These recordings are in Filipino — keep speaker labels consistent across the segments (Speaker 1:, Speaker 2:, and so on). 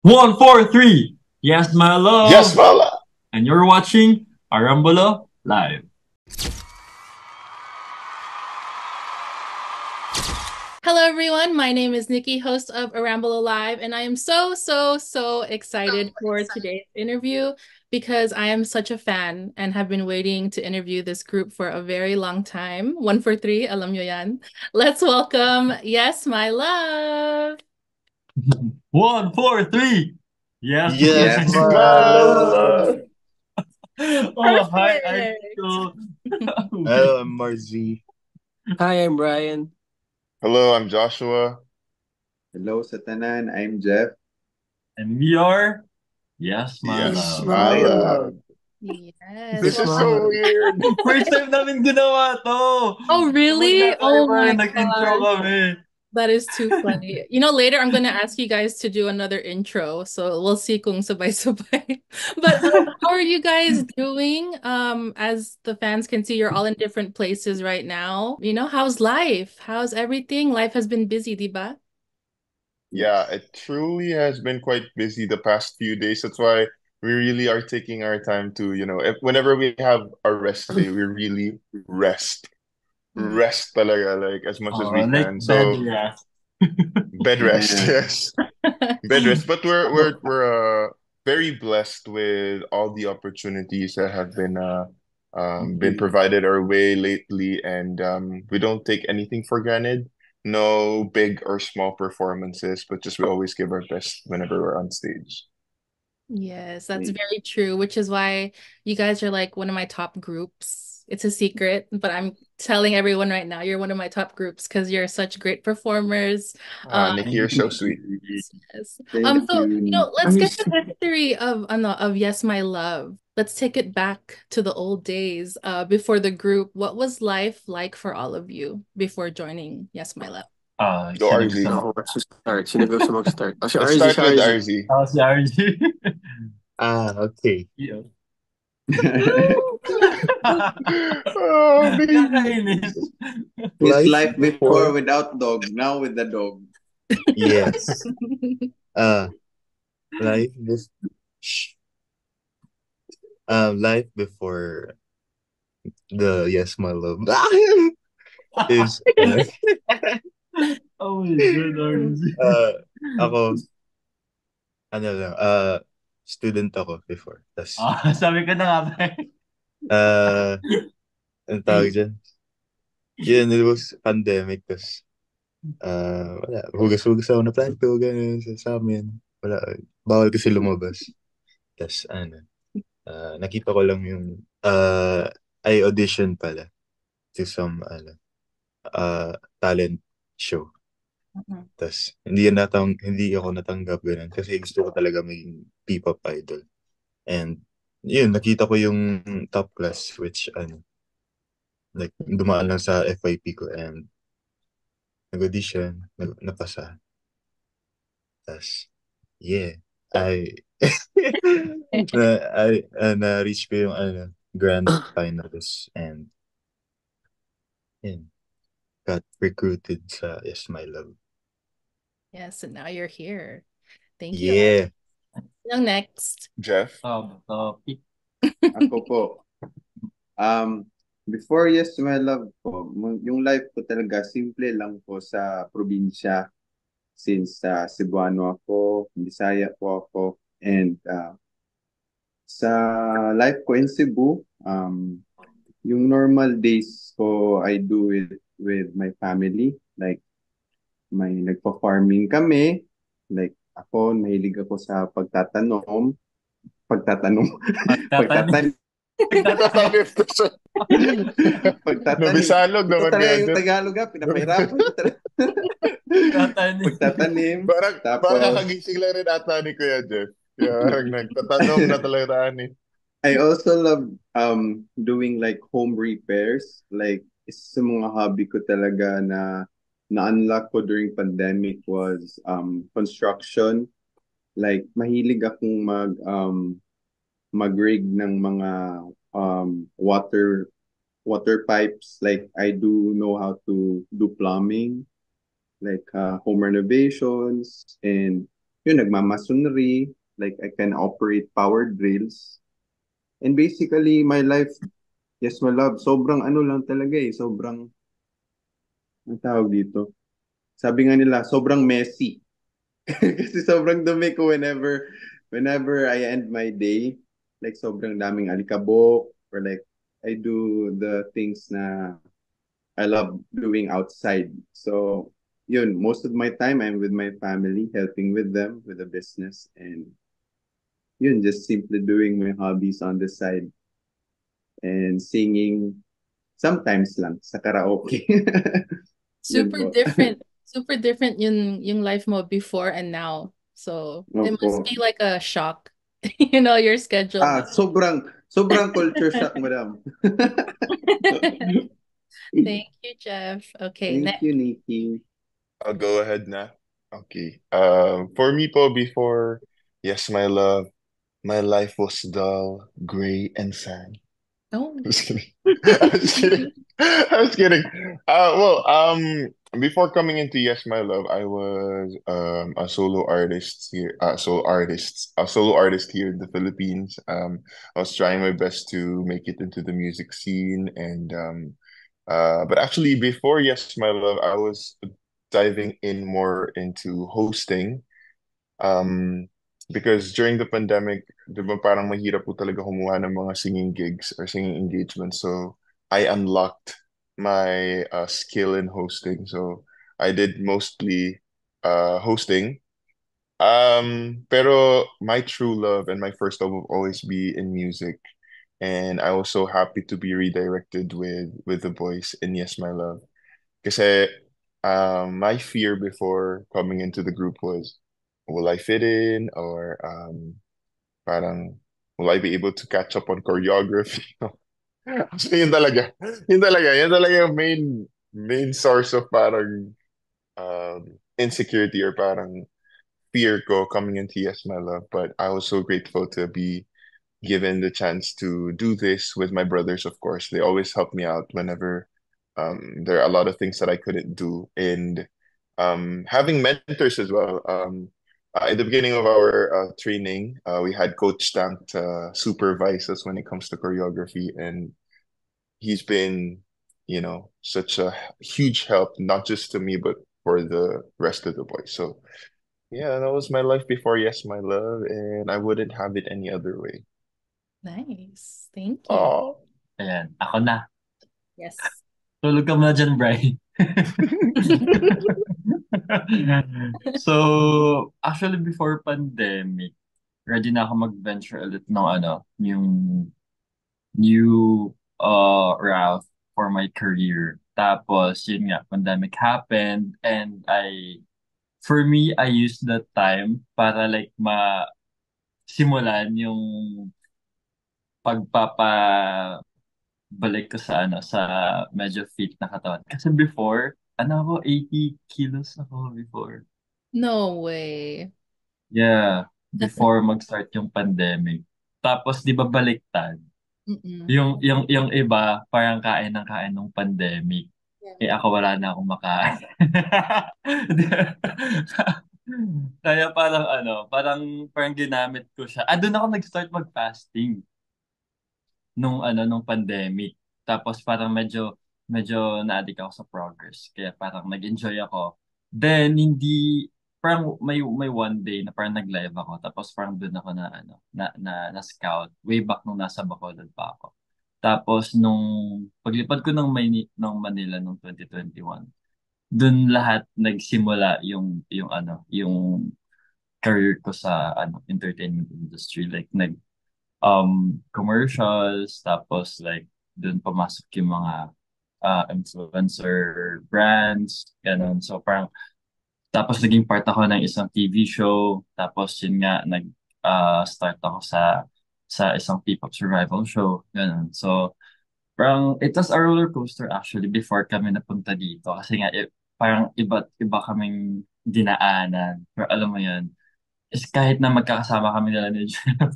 Speaker 1: One, four, three. Yes, my
Speaker 2: Yes,
Speaker 1: love.
Speaker 2: Mala.
Speaker 1: And you're watching Arambula Live.
Speaker 3: Hello, everyone. My name is Nikki, host of Aramble Live, and I am so excited for today's interview because I am such a fan and have been waiting to interview this group for a very long time. One for three, alam nyo yan. Let's welcome Yes, My Love.
Speaker 1: One, four, three. Yes,
Speaker 4: Yes,
Speaker 2: Yes,
Speaker 1: my
Speaker 2: Mala.
Speaker 4: Mala.
Speaker 1: Oh, hi, I'm
Speaker 3: Perfect.
Speaker 1: Tito.
Speaker 4: Hello, I'm Marzi.
Speaker 5: Hi, I'm Brian.
Speaker 2: Hello, I'm Joshua.
Speaker 6: Hello sa tanan, I'm Jeff.
Speaker 1: And we are Yes, my
Speaker 2: Yes,
Speaker 5: Yes,
Speaker 1: love.
Speaker 5: my
Speaker 2: Mala.
Speaker 5: love.
Speaker 3: Yes.
Speaker 2: This
Speaker 5: Yes,
Speaker 2: is
Speaker 3: Well,
Speaker 2: so
Speaker 5: Mala.
Speaker 2: weird.
Speaker 1: First time namin ginawa to.
Speaker 3: oh,
Speaker 1: Kapag
Speaker 3: really? Oh
Speaker 1: na-timer,
Speaker 3: my
Speaker 1: nag-intro
Speaker 3: gosh.
Speaker 1: kami.
Speaker 3: That is too funny. You know, later I'm gonna ask you guys to do another intro, so we'll see kung sabay-sabay. But how are you guys doing? As the fans can see, you're all in different places right now. You know, how's life? How's everything? Life has been busy, diba?
Speaker 2: Yeah,
Speaker 6: Yes.
Speaker 2: it truly has been quite busy the past few days. That's why we really are taking our time to, whenever we have a rest day, we really rest.
Speaker 3: Yeah.
Speaker 2: Rest talaga, like as much as we
Speaker 1: Like
Speaker 2: can.
Speaker 1: bed
Speaker 2: So
Speaker 1: rest.
Speaker 2: bed rest,
Speaker 6: Yeah.
Speaker 2: yes. Bed rest. But we're very blessed with all the opportunities that have been
Speaker 6: Mhm.
Speaker 2: provided our way lately, and we don't take anything for granted. No big or small performances, but just we always give our best whenever we're on stage.
Speaker 3: Yes, that's
Speaker 6: Mm.
Speaker 3: very true, which is why you guys are like one of my top groups. It's a secret, but I'm telling everyone right now, you're one of my top groups because you're such great performers.
Speaker 2: Ah, Nikki, you're so sweet.
Speaker 3: Yes.
Speaker 6: Thank
Speaker 3: So
Speaker 6: you.
Speaker 3: let's get the history of of Yes, My Love. Let's take it back to the old days, before the group. What was life like for all of you before joining Yes, My Love?
Speaker 2: Go
Speaker 1: Sino gusto
Speaker 2: RZ.
Speaker 1: mo?
Speaker 5: Ako gusto start. Sino gusto mag-start? Oh, si
Speaker 2: Let's
Speaker 5: RZ,
Speaker 2: start
Speaker 5: si
Speaker 2: with
Speaker 5: RZ.
Speaker 2: RZ.
Speaker 1: Si RG.
Speaker 4: Okay.
Speaker 1: Yeah.
Speaker 2: Oh, baby.
Speaker 1: Nakakainis.
Speaker 6: His
Speaker 4: Life
Speaker 6: life before
Speaker 4: before,
Speaker 6: without dog, now with the dog.
Speaker 4: yes. Uh, life this, Shh. Life before the Yes, My Love is,
Speaker 1: Oh my God, RG.
Speaker 4: uh, ako, ano lang, student ako before. Tas,
Speaker 1: Sabi ko na nga ba eh.
Speaker 4: uh, ang tawag dyan? Yun, it was pandemic. Tas, wala, hugas-hugas ako na plato, ganun, sa amin. Wala, bawal kasi lumabas. Tas, nakita ko lang yung I audition pala to some talent show. Tas hindi ako natanggap ganun kasi gusto ko talaga maging P-pop idol. And yun, nakita ko yung top class which like dumaan lang sa FYP ko and nag-audition, napasa. Tas yeah, I na-reach ko yung grand finals and yun, got recruited sa Yes My Love.
Speaker 3: Yes, and now you're here. Thank you.
Speaker 4: Yeah.
Speaker 3: Next.
Speaker 2: Jeff.
Speaker 1: Topic.
Speaker 6: Ako po. Um, Before Yes to My Love po, yung life ko talaga simple lang po sa probinsya. Since Cebuano ako, Bisaya po ako, and sa life ko in Cebu, yung normal days ko, I do it with my family. Like, may nagpa-farming kami. Like, ako, mahilig ako sa pagtatanom. Pagtatanom.
Speaker 1: Magtatanim.
Speaker 6: Pagtatanim.
Speaker 1: Magtatanim.
Speaker 6: Pagtatanim.
Speaker 2: Nabisalog
Speaker 6: Ito
Speaker 2: naman
Speaker 6: talaga
Speaker 2: kaya
Speaker 6: yung
Speaker 2: dyan.
Speaker 6: Tagalog ha. Pinapahirapan ko talaga.
Speaker 1: Magtatanim.
Speaker 6: Pagtatanim.
Speaker 2: Parang
Speaker 6: Tapos,
Speaker 2: kakagising lang rin ata ni Kuya Jeff. Yeah, parang nagtatanong na talaga ni.
Speaker 6: I also love doing like home repairs. Like, isa sa mga hobby ko talaga na na-unlock ko during pandemic was construction. Like, mahilig akong mag-rig ng mga water pipes. Like, I do know how to do plumbing, like home renovations, and yun, nagmamasonry, like I can operate power drills. And basically, my life, yes, my love, sobrang ano lang talaga eh, sobrang, ang tawag dito, sabi nga nila, sobrang messy. Kasi sobrang dumi ko whenever I end my day, like sobrang daming alikabok, or like I do the things na I love doing outside. So, yun, most of my time I'm with my family, helping with them with the business, and yun, just simply doing my hobbies on the side and singing sometimes lang sa karaoke. Yun
Speaker 3: Super
Speaker 6: po.
Speaker 3: different. Super different yung life mo before and now. So it must
Speaker 6: Opo.
Speaker 3: be like a shock, your schedule now.
Speaker 6: Sobrang culture shock, madam.
Speaker 3: Thank you, Jeff. Okay,
Speaker 6: Thank
Speaker 3: next.
Speaker 6: you, Nikki.
Speaker 2: I'll go ahead na. Okay. For me po, before Yes, My Love, my life was dull, gray, and sad.
Speaker 3: Oh.
Speaker 2: Just kidding. I was kidding. I was kidding. Before coming into Yes, My Love, I was a solo artist here. A solo artist here in the Philippines. I was trying my best to make it into the music scene, and but actually, before Yes, My Love, I was diving in more into hosting. Um, because during the pandemic, di ba parang mahirap po talaga kumuha ng mga singing gigs or singing engagements. So I unlocked my skill in hosting. So I did mostly hosting. Pero my true love and my first love will always be in music. And I was so happy to be redirected with the boys in Yes, My Love. Kasi my fear before coming into the group was, will I fit in? Or parang, will I be able to catch up on choreography? So yun talaga yung main source of parang insecurity or parang fear ko coming into Yes, My Love. But I was so grateful to be given the chance to do this with my brothers, of course. They always help me out whenever there are a lot of things that I couldn't do. And having mentors as well. In the beginning of our training, we had Coach Stamp to supervise us when it comes to choreography. And he's been, such a huge help, not just to me, but for the rest of the boys. So, yeah, that was my life before Yes, My Love. And I wouldn't have it any other way.
Speaker 3: Nice. Thank you.
Speaker 2: Oh.
Speaker 1: Ayan, ako na.
Speaker 3: Yes.
Speaker 1: Tulog ka muna dyan, Brian. So, actually before pandemic, ready na ako mag-venture ulit ng yung new route for my career. Tapos, yun nga, pandemic happened and for me, I used that time para like simulan yung pagpapabalik ko sa medyo fit na katawan. Kasi before, 80 kilos ako before.
Speaker 3: No way.
Speaker 1: Yeah, before mag-start yung pandemic. Tapos, di ba baliktad?
Speaker 3: Mm-mm.
Speaker 1: Yung iba, parang kain ng kain nung pandemic. Eh ako wala na akong makain. Kaya parang ginamit ko siya. Doon ako nag-start mag-fasting nung pandemic. Tapos parang medyo na-addict ako sa progress. Kaya parang nag-enjoy ako. Then parang may one day na parang nag-live ako. Tapos parang doon ako na scout way back nung nasa Bacolod pa ako. Tapos nung paglipad ko ng Manila nung 2021, doon lahat nagsimula yung career ko sa entertainment industry, like commercials, tapos like doon pumasok yung mga influencer brands, ganun. So parang tapos naging part ako ng isang TV show, tapos yun nga start ako sa isang P-pop survival show, ganun. So parang it was a roller coaster actually before kami napunta dito kasi nga parang iba't iba kaming dinaanan. Pero alam mo yun, is kahit na magkakasama kami nila ni Jeff,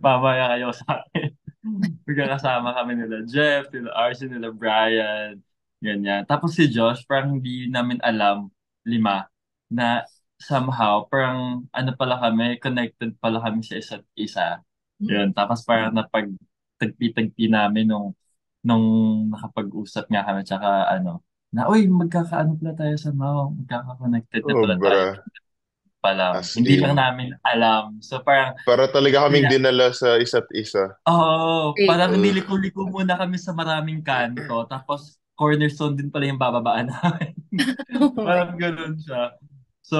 Speaker 1: mamaya kayo sa akin. Magkakasama kami nila Jeff, nila Archie, nila Brian, ganyan. Tapos si Josh, parang hindi namin alam, lima, na somehow, parang ano pala kami, connected pala kami sa isa't isa. Yun. Tapos parang napag-tagpi-tagpi namin nung nakapag-usap nga kami, tsaka na, uy, magkakaano pala tayo sa Mau, magkaka-connected na pala tayo.
Speaker 2: Sobra.
Speaker 1: Pa lang.
Speaker 2: As
Speaker 1: Hindi lang
Speaker 2: in.
Speaker 1: namin alam. So parang,
Speaker 2: Para talaga kaming
Speaker 1: kaya,
Speaker 2: dinala sa isa't isa.
Speaker 1: parang
Speaker 2: Ugh.
Speaker 1: niliko-liko muna kami sa maraming kanto, tapos cornerstone din pala yung bababaan namin.
Speaker 3: Oh my.
Speaker 1: Parang ganun siya. So,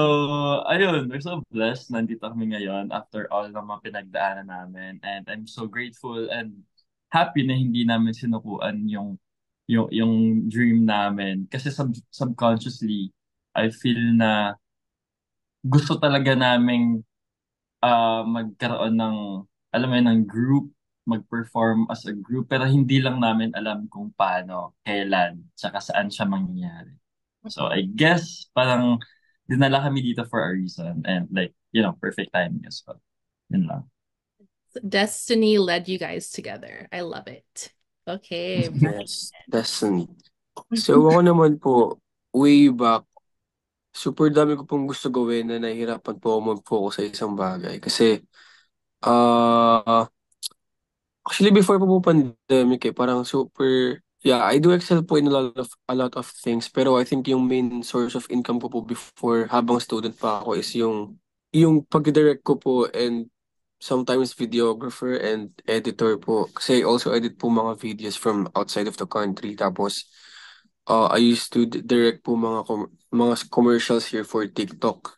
Speaker 1: ayun, we're so blessed. Nandito kami ngayon after all ng mga pinagdaanan namin. And I'm so grateful and happy na hindi namin sinukuan yung dream namin. Kasi subconsciously, I feel na gusto talaga naming magkaroon ng, alam mo yun, ng group, mag-perform as a group, pero hindi lang namin alam kung paano, kailan, tsaka saan siya mangyayari. So I guess parang dinala kami dito for a reason and like, perfect timing as well. Yun lang.
Speaker 3: Destiny led you guys together. I love it. Okay.
Speaker 5: Yes, destiny. So ako naman po, way back, super dami ko pong gusto gawin na nahihirapan po ako mag-focus sa isang bagay. Kasi, ah actually before po pandemic parang super, yeah, I do excel po in a lot of things. Pero I think yung main source of income ko po before habang student pa ako is yung pag-direct ko po and sometimes videographer and editor po. Kasi I also edit po mga videos from outside of the country. Tapos, I used to direct po mga commercials here for TikTok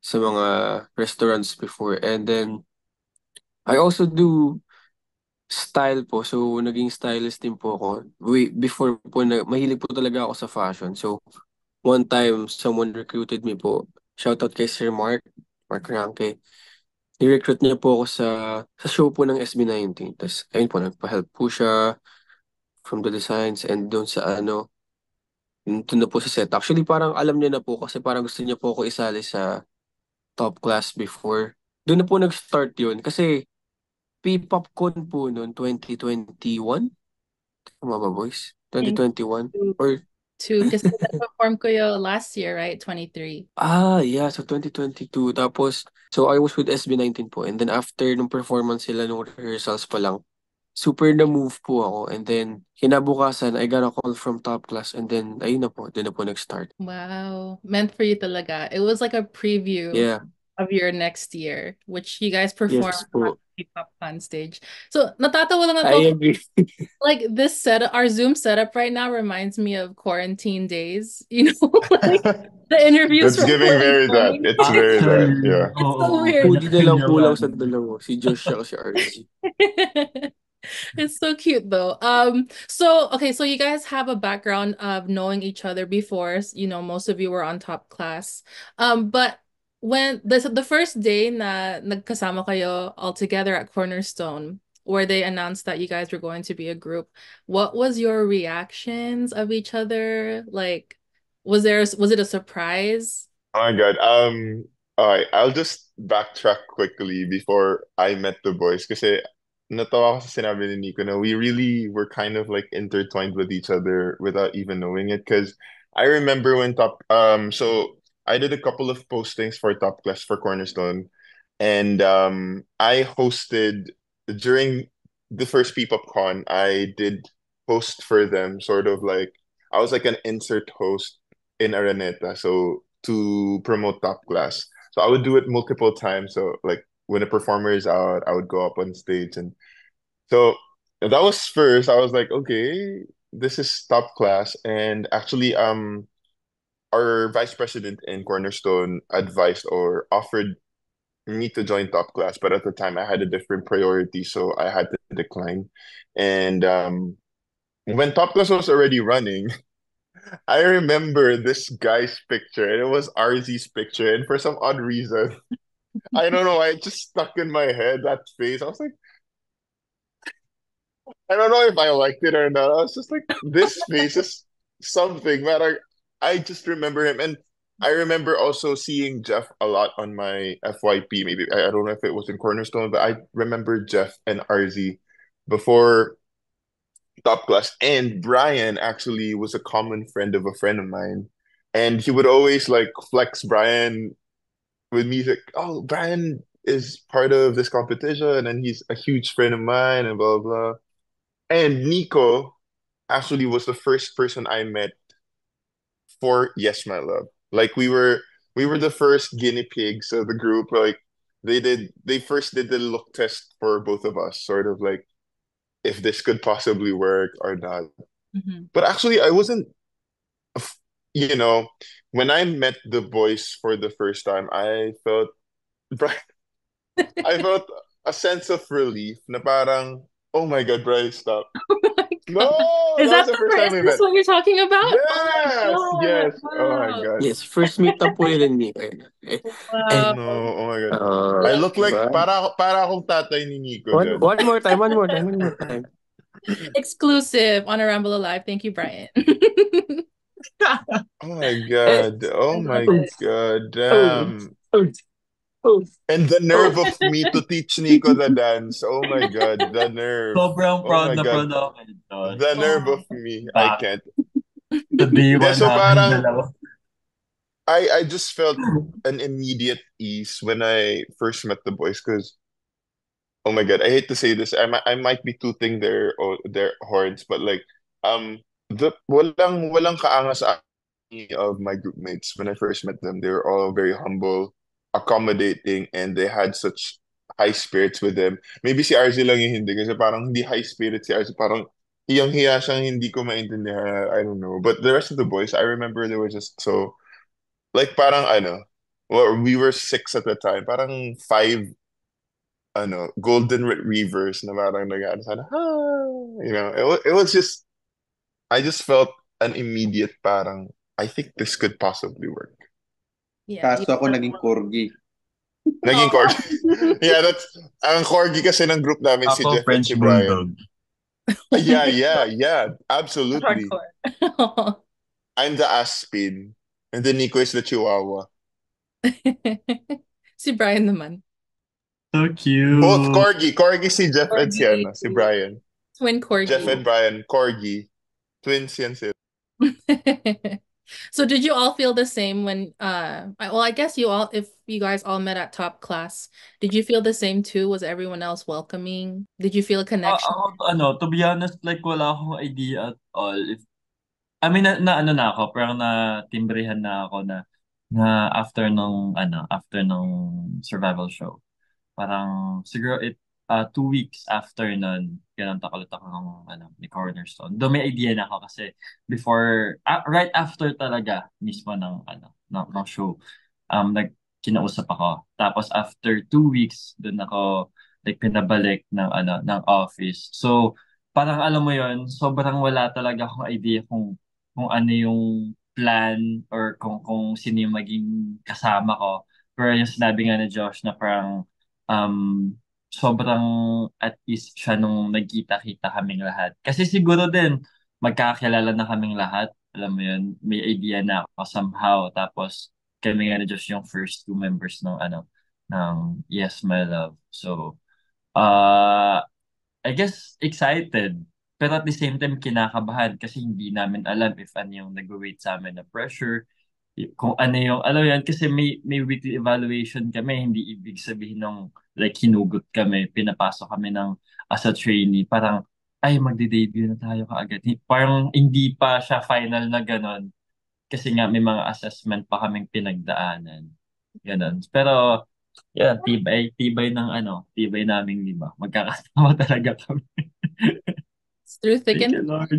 Speaker 5: sa mga restaurants before. And then, I also do style po. So, naging stylist din po ako. Before po, mahilig po talaga ako sa fashion. So, one time, someone recruited me po. Shoutout kay Sir Mark Ranke. Ni-recruit niya po ako sa show po ng SB19. Tapos, ayun po, nagpa-help po siya from the designs and doon sa doon na po sa set. Actually, parang alam niya na po kasi parang gusto niya po ako isali sa top class before. Doon na po nag-start yun. Kasi P-Popcon po noon, 2021. Tama ba, boys?
Speaker 3: Thank
Speaker 5: 2021?
Speaker 3: you
Speaker 5: Or,
Speaker 3: kasi perform ko yo last year, right? 23.
Speaker 5: yeah, so 2022. Tapos, so I was with SB19 po. And then after nung performance sila, nung rehearsals pa lang, super na-move po ako. And then, kinabukasan, I got a call from top class. And then, ayun na po, doon na po nag-start.
Speaker 3: Wow. Meant for you talaga. It was like a preview
Speaker 5: Yeah,
Speaker 3: of your next year, which you guys performed
Speaker 5: yes
Speaker 3: on
Speaker 5: po.
Speaker 3: K-pop on stage. So, natatawa lang
Speaker 5: I
Speaker 3: ako.
Speaker 5: agree.
Speaker 3: Like this setup, our Zoom setup right now reminds me of quarantine days. Like the interviews
Speaker 2: It's
Speaker 3: from
Speaker 2: giving very that.
Speaker 3: 2020.
Speaker 2: It's very that.
Speaker 1: Actually,
Speaker 2: Yeah.
Speaker 3: It's so
Speaker 1: oo,
Speaker 3: weird.
Speaker 5: Hoodie na lang
Speaker 1: kanya-kanya
Speaker 5: kulang
Speaker 1: nga
Speaker 5: sa
Speaker 1: naman.
Speaker 5: dalawa. Si Josh at si RZ.
Speaker 3: It's so cute though. So okay, so you guys have a background of knowing each other before. Most of you were on top class. But when the first day na nagkasama kayo all together at Cornerstone, where they announced that you guys were going to be a group, what was your reactions of each other? Like, was it a surprise?
Speaker 2: Oh my God. All right. I'll just backtrack quickly before I met the boys kasi natawa ko sa sinabi ni Nico na we really were kind of like intertwined with each other without even knowing it. Because I remember when so I did a couple of postings for Top Class for Cornerstone, and I hosted during the first P-Pop Con. I did host for them, sort of like I was like an insert host in Araneta, so to promote Top Class. So I would do it multiple times. So like when a performer is out, I would go up on stage, and so that was first. I was like, okay, this is Top Class, and actually, our vice president in Cornerstone advised or offered me to join Top Class, but at the time I had a different priority, so I had to decline. And when Top Class was already running, I remember this guy's picture, and it was RZ's picture, and for some odd reason, I don't know, I just stuck in my head that face. I was like, I don't know if I liked it or not. I was just like, this face is something, man. I just remember him, and I remember also seeing Jeff a lot on my FYP. Maybe I don't know if it was in Cornerstone, but I remember Jeff and RZ before Top Class. And Brian actually was a common friend of a friend of mine. And he would always like flex Brian with music. Oh, Brian is part of this competition and he's a huge friend of mine and blah blah. And Nico actually was the first person I met for Yes My Love. Like we were the first guinea pigs of the group. Like they first did the look test for both of us, sort of like if this could possibly work or not.
Speaker 3: Mhm.
Speaker 2: But actually I wasn't you know, when I met the boys for the first time, I felt a sense of relief na parang, oh my God, Bryce, stop.
Speaker 3: Oh my
Speaker 2: No,
Speaker 3: God. Is
Speaker 2: that was
Speaker 3: that
Speaker 2: the
Speaker 3: the
Speaker 2: first
Speaker 3: is
Speaker 2: time we
Speaker 3: this
Speaker 2: met.
Speaker 3: what you're talking about?
Speaker 2: Yes,
Speaker 3: Oh my
Speaker 2: yes.
Speaker 3: God.
Speaker 2: Oh my
Speaker 3: Wow.
Speaker 2: God.
Speaker 5: Yes, first meet up po yun ni Nico.
Speaker 2: Oh
Speaker 5: And,
Speaker 2: no, oh my God. I
Speaker 5: uh,
Speaker 2: look like,
Speaker 5: diba?
Speaker 2: para akong tatay ni Nico
Speaker 5: One,
Speaker 2: dyan.
Speaker 5: one more time, one more time, one more time.
Speaker 3: Exclusive on A Ramble Alive. Thank you, Brian.
Speaker 2: Oh my
Speaker 5: Eh,
Speaker 2: God. Oh
Speaker 3: I love
Speaker 2: my
Speaker 3: it.
Speaker 2: God.
Speaker 5: oh,
Speaker 2: Damn.
Speaker 5: oh, oh,
Speaker 2: And the
Speaker 5: oh.
Speaker 2: nerve of me to teach Nico the dance. Oh my God, the nerve.
Speaker 1: Sobrang
Speaker 2: Oh my
Speaker 1: proud na
Speaker 2: God,
Speaker 1: proud ako kay Josh.
Speaker 2: the nerve of
Speaker 3: Oh.
Speaker 2: me. I
Speaker 1: Back
Speaker 2: can't.
Speaker 1: sa
Speaker 2: De,
Speaker 1: D1
Speaker 2: so
Speaker 1: namin
Speaker 2: parang
Speaker 1: dalawa.
Speaker 2: I just felt an immediate ease when I first met the boys because oh my God, I hate to say this. I might be tooting their horns, but like the walang kaangas sa akin of my group mates when I first met them. They were all very humble, accommodating, and they had such high spirits with them. Maybe si RZ lang yung hindi kasi parang hindi high spirit si RZ. Parang hiyang-hiya siyang hindi ko maintindihan. I don't know. But the rest of the boys, I remember they were just so like parang well, we were six at the time. Parang five golden retrievers na parang nag sana, it was just, I just felt an immediate parang, I think this could possibly work.
Speaker 3: Yeah.
Speaker 6: Kaso ako naging corgi.
Speaker 2: Naging
Speaker 3: Oh.
Speaker 2: corgi. Yeah, ang corgi kasi ng group namin si
Speaker 1: Ako,
Speaker 2: Jeff and
Speaker 1: French
Speaker 2: si Brian.
Speaker 1: Bulldog.
Speaker 2: Yeah, absolutely.
Speaker 3: Hardcore.
Speaker 2: I'm the Aspin, and then Nico is the Chihuahua.
Speaker 3: Si Brian naman.
Speaker 1: So
Speaker 2: Both
Speaker 1: cute.
Speaker 2: corgi si Jeff and
Speaker 3: Corgi.
Speaker 2: si Brian.
Speaker 3: Twin
Speaker 2: Jeff and
Speaker 3: corgi.
Speaker 2: Brian, corgi. Twins yan sila.
Speaker 3: So did you all feel the same when well, I guess if you guys all met at top class, did you feel the same too? Was everyone else welcoming? Did you feel a connection?
Speaker 1: Ako, to be honest, like, wala akong idea at all. I mean, ano na ako, parang na-timbrehan na ako na after nung survival show. Parang, siguro 2 weeks after nun, kinontak ulit ako ni Cornerstone. Though may idea na ako kasi before, right after talaga mismo ng show, kinausap ako. Tapos after 2 weeks, dun ako like pinabalik ng office. So, parang alam mo yon, sobrang wala talaga akong idea kung ano yung plan or kung sino yung maging kasama ko. Pero yung sinabi nga ni Josh na parang um, sobrang at ease siya nung nagkita-kita kaming lahat. Kasi siguro din, magkakilala na kaming lahat. Alam mo yun, may idea na ako somehow. Tapos, kami nga ni Josh yung first two members ng Yes, My Love. So, uh, I guess excited. Pero at the same time, kinakabahan kasi hindi namin alam if ano yung nag-wait sa amin na pressure. Kung ano yung, alam mo yan, kasi may weekly evaluation kami, hindi ibig sabihin ng like hinugot kami, pinapasok kami as a trainee, parang, ay, magde-debut na tayo kaagad. Parang hindi pa siya final na ganon. Kasi nga may mga assessment pa kaming pinagdaanan. Ganon. Pero, yeah, tibay tibay naming lima. Magkakasama talaga kami.
Speaker 3: It's through thick
Speaker 1: Thank you,
Speaker 3: and
Speaker 1: Lord.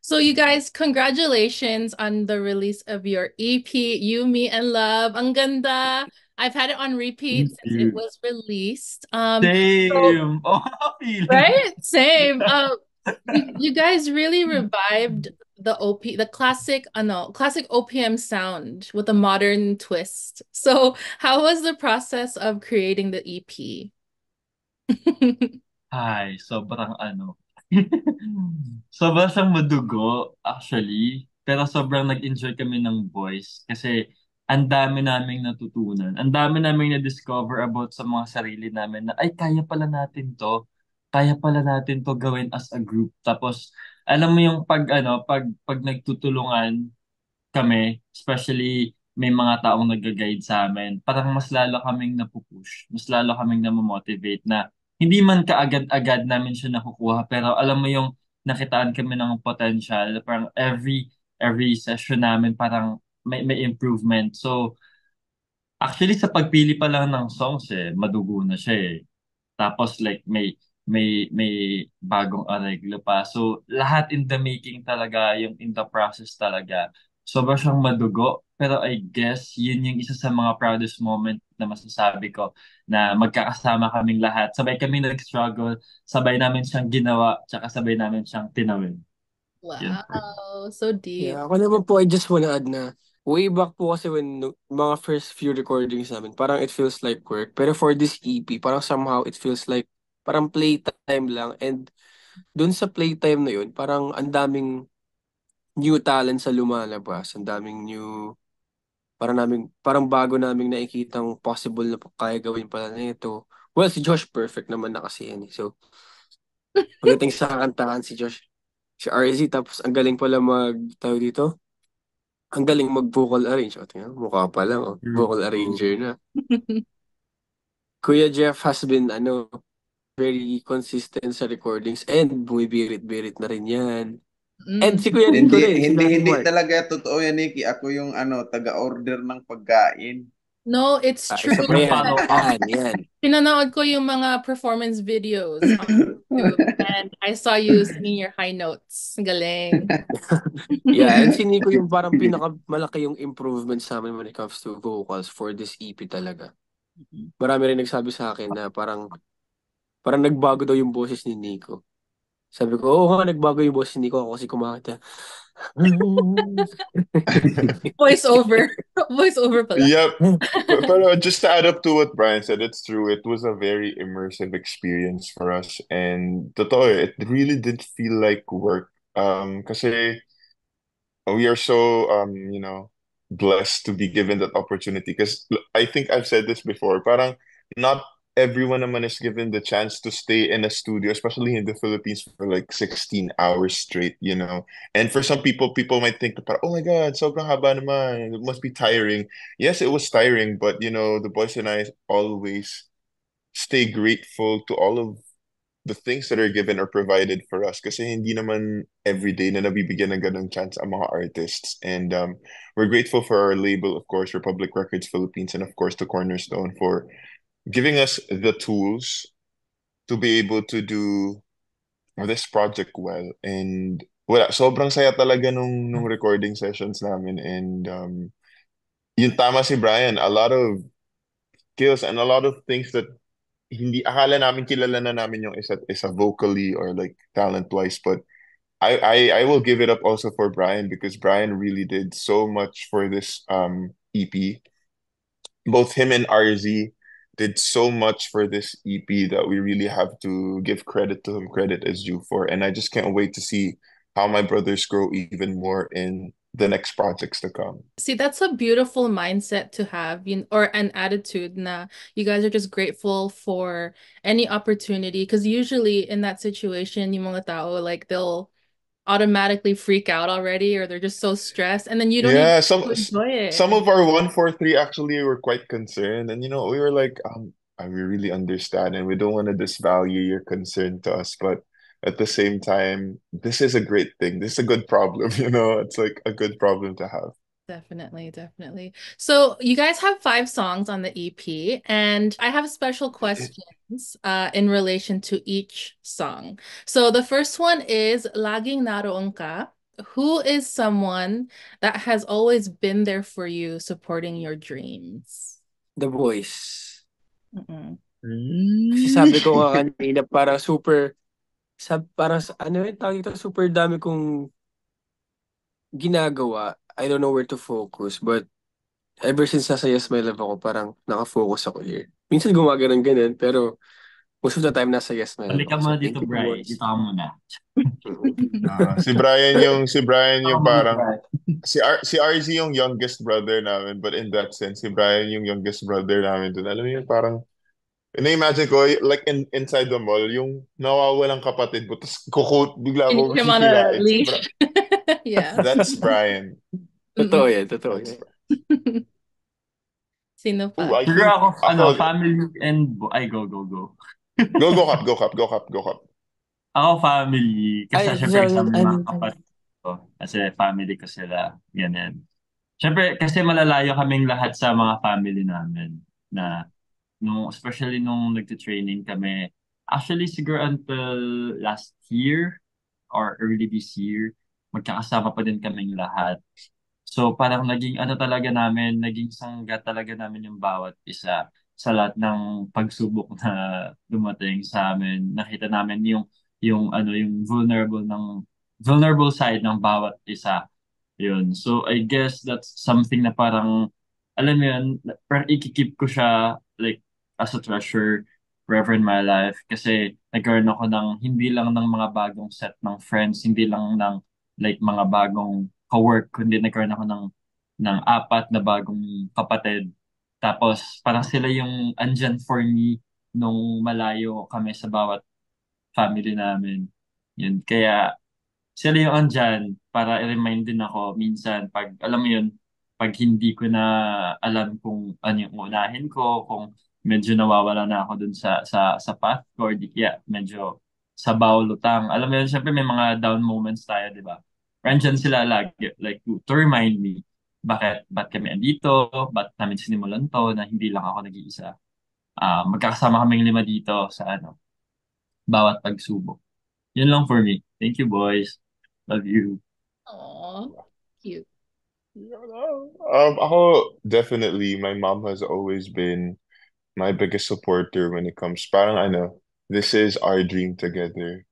Speaker 3: So you guys, congratulations on the release of your EP, You, Me, and Love. Ang ganda. I've had it on repeat
Speaker 1: Thank
Speaker 3: since it
Speaker 1: you.
Speaker 3: was released. So,
Speaker 1: Same. Oh, feeling.
Speaker 3: right? Same. You guys really revived the the classic, classic OPM sound with a modern twist. So how was the process of creating the EP?
Speaker 1: Ay, sobrang sobrang siyang madugo, actually. Pero sobrang nag-enjoy kami ng voice kasi ang dami naming natutunan. Ang dami naming na-discover about sa mga sarili namin na, ay, kaya pala natin to. Kaya pala natin to gawin as a group. Tapos, alam mo yung pag nagtutulungan kami, especially may mga taong nag-guide sa amin, parang mas lalo kaming napupush, mas lalo kaming namomotivate na hindi man kaagad-agad namin siya nakukuha, pero alam mo yung nakitaan kami ng potential, parang every session namin parang may improvement. So, actually sa pagpili pa lang ng songs madugo na siya eh. Tapos like may bagong areglo pa. So lahat in the making talaga, yung in the process talaga. Sobra siyang madugo. Pero I guess yun yung isa sa mga proudest moment na masasabi ko na magkakasama kaming lahat. Sabay kami nag-struggle, sabay namin siyang ginawa, tsaka sabay namin siyang tinawid. Yun.
Speaker 3: Wow, so deep.
Speaker 5: Yeah, ako naman po, I just wanna add na way back po kasi when mga first few recordings namin, parang it feels like work. Pero for this EP, parang somehow it feels like parang playtime lang. And dun sa playtime na yun, parang ang daming new talent sa lumalabas. Ang daming new, parang bago naming nakikitang possible na kaya gawin pala nito. Well, si Josh perfect naman na kasi yan eh. So, pagdating sa kantahan si Josh, si RZ, tapos ang galing pala tawag dito, ang galing mag-vocal arrange. O, tingnan, mukha pa lang, oh. Vocal arranger na. Kuya Jeff has been, very consistent sa recordings and bumibirit-birit na rin yan. And si Kuya Nico rin, si Daddy
Speaker 6: Hindi
Speaker 5: Mark.
Speaker 6: talaga totoo yan, Nikki. Ako yung taga-order ng pagkain.
Speaker 3: No, it's true.
Speaker 5: Isa pa yan. Yan.
Speaker 3: Pinanood ko yung mga performance videos on YouTube and I saw you singing your high notes. Galing.
Speaker 5: Yeah, and si Nico yung parang pinakamalaki yung improvement sa amin when it comes to vocals for this EP talaga. Marami rin nagsabi sa akin na parang nagbago daw yung boses ni Nico. Sabi ko, oo nga, nagbago yung boses ni Nico ako kasi kumakanta.
Speaker 3: Voice over. Voice over pala.
Speaker 2: Yep. But just to add up to what Brian said, it's true. It was a very immersive experience for us. And totoo, it really did feel like work. Kasi we are so blessed to be given that opportunity. Because I think I've said this before, parang not everyone naman is given the chance to stay in a studio, especially in the Philippines, for like 16 hours straight. And for some people might think, oh my God, sobrang haba naman. It must be tiring. Yes, it was tiring, but the boys and I always stay grateful to all of the things that are given or provided for us kasi hindi naman everyday na nabibigyan ng ganong chance ang mga artists. And we're grateful for our label, of course, Republic Records Philippines, and of course to Cornerstone for giving us the tools to be able to do this project well. And wala, sobrang saya talaga nung recording sessions namin. And yung tama si Brian, a lot of skills and a lot of things that hindi akala namin kilala na namin yung isa't isa vocally or like talent-wise. But I will give it up also for Brian because Brian really did so much for this EP. Both him and RZ did so much for this EP that we really have to give credit to him. Credit is due for. And I just can't wait to see how my brothers grow even more in the next projects to come.
Speaker 3: See, that's a beautiful mindset to have, or an attitude na you guys are just grateful for any opportunity. Because usually in that situation, yung mga tao, like they'll automatically freak out already, or they're just so stressed, and then you don't even enjoy it.
Speaker 2: Some of our 143 actually were quite concerned, and we were like, we really understand, and we don't want to disvalue your concern to us, but at the same time, this is a great thing. This is a good problem, It's like a good problem to have.
Speaker 3: Definitely, definitely. So you guys have 5 songs on the EP, and I have special questions in relation to each song. So the first one is Laging Naroon Ka. Who is someone that has always been there for you, supporting your dreams?
Speaker 5: The Voice.
Speaker 3: Mm-mm.
Speaker 5: Kasi sabi ko nga kanina, parang super, super dami kong ginagawa. I don't know where to focus, but ever since nasa Yes My Love ako, parang nakafocus ako here. Minsan gumagano'n-ganon, pero most of the time nasa Yes My Love
Speaker 1: Halika
Speaker 5: ako.
Speaker 1: mo
Speaker 5: So,
Speaker 1: dito,
Speaker 5: thank you,
Speaker 1: Bri.
Speaker 5: Voice.
Speaker 1: Dito ka muna.
Speaker 2: Si Brian yung parang si RZ yung youngest brother namin, but in that sense si Brian yung youngest brother namin dun. Alam mo yung parang na-imagine ko like inside the mall yung nawawalang kapatid mo tapos bigla ko
Speaker 3: Him on a
Speaker 2: hihilain.
Speaker 3: leash. Yeah.
Speaker 2: That's Brian.
Speaker 5: Totoo yan.
Speaker 3: Sino
Speaker 2: Ooh,
Speaker 3: pa?
Speaker 2: I
Speaker 1: Siguro
Speaker 2: think
Speaker 1: ako, family and, ay, go, go, go.
Speaker 2: go Kap, go Kap, go Kap, go Kap.
Speaker 1: Ako family, kasi
Speaker 5: Ay,
Speaker 1: syempre
Speaker 5: sorry,
Speaker 1: kasama yung mga kapatid ko. Kasi family ko sila, ganyan. Syempre, kasi malalayo kaming lahat sa mga family namin na especially nung nagte-training kami. Actually, siguro until last year or early this year, magkakasama pa din kaming lahat. So parang naging ano talaga namin, naging sangga talaga namin yung bawat isa sa lahat ng pagsubok na dumating sa amin. Nakita namin yung vulnerable side ng bawat isa. Yun. So I guess that's something na parang alam mo yun, parang ikikip ko siya like as a treasure forever in my life kasi nagkaroon ako ng hindi lang ng mga bagong set ng friends, hindi lang ng like mga bagong ka-work, kundi nagkaroon ako ng apat na bagong kapatid. Tapos parang sila yung andyan for me nung malayo kami sa bawat family namin. Yun. Kaya sila yung andyan para i-remind din ako minsan pag, alam mo yun, pag hindi ko na alam kung ano yung unahin ko, kung medyo nawawala na ako dun sa path ko, or di kaya medyo sa lutang. Alam mo yun, syempre may mga down moments tayo, di ba? Andyan sila lagi, like to remind me, ba't kami andito, ba't namin sinimulan to, na hindi lang ako nag-iisa. Magkakasama kaming lima dito sa bawat pagsubok. Yun lang for me. Thank you, boys. Love you.
Speaker 3: Aw, cute.
Speaker 2: Ako, definitely, my mom has always been my biggest supporter when it comes. Parang ano, this is our dream together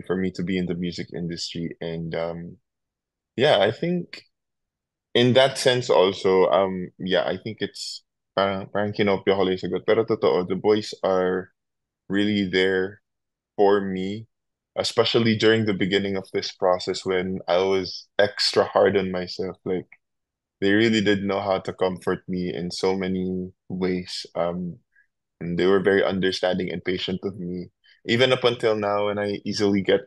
Speaker 2: for me to be in the music industry. And yeah, I think in that sense also, yeah, I think it's parang kinopya ko lang yung sagot. Pero totoo, the boys are really there for me, especially during the beginning of this process when I was extra hard on myself. Like they really did know how to comfort me in so many ways. And they were very understanding and patient with me. Even up until now, when I easily get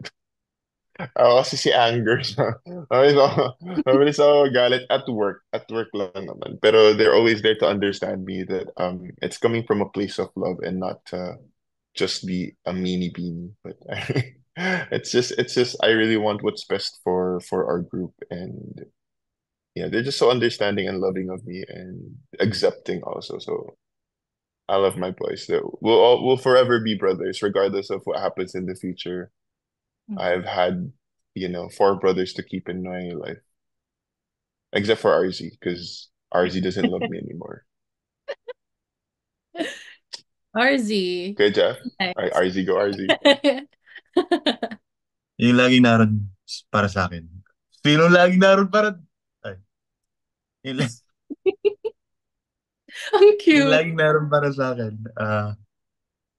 Speaker 2: kasi si anger siya. Mabilis ako galit at work. At work lang naman. Pero they're always there to understand me that it's coming from a place of love and not just be a meanie beanie. But it's just I really want what's best for our group, and yeah, they're just so understanding and loving of me and accepting also. So I love my boys. We'll forever be brothers, regardless of what happens in the future. I've had, four brothers to keep in my life, except for RZ, because RZ doesn't love me anymore.
Speaker 3: RZ.
Speaker 2: Good, Jeff.
Speaker 3: Nice.
Speaker 2: All right, RZ, go RZ.
Speaker 4: Yung laging naroon para sa akin. Sino laging naroon para... Ay. Yung,
Speaker 3: Ang
Speaker 4: yung
Speaker 3: cute.
Speaker 4: laging naroon para sa akin.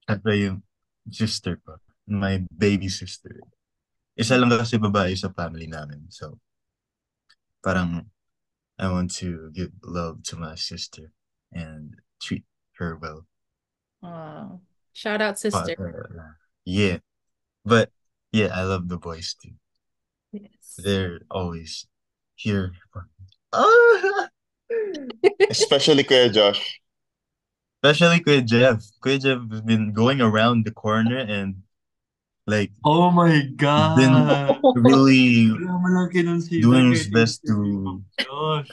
Speaker 4: Syempre yung sister ko. My baby sister. Isa lang kasi babae sa family namin. So, parang I want to give love to my sister and treat her well.
Speaker 3: Aw. Shout out, sister.
Speaker 4: Yeah. But, yeah, I love the boys too.
Speaker 3: Yes.
Speaker 4: They're always here. Ah!
Speaker 2: Especially Kuya Josh.
Speaker 4: Especially Kuya Jeff. Kuya Jeff has been going around the corner and like
Speaker 1: Oh my
Speaker 4: been
Speaker 1: God!
Speaker 4: really
Speaker 1: Wala mo lang kinonsider
Speaker 4: doing
Speaker 1: kay
Speaker 4: his best
Speaker 1: Tito
Speaker 4: to
Speaker 1: Josh.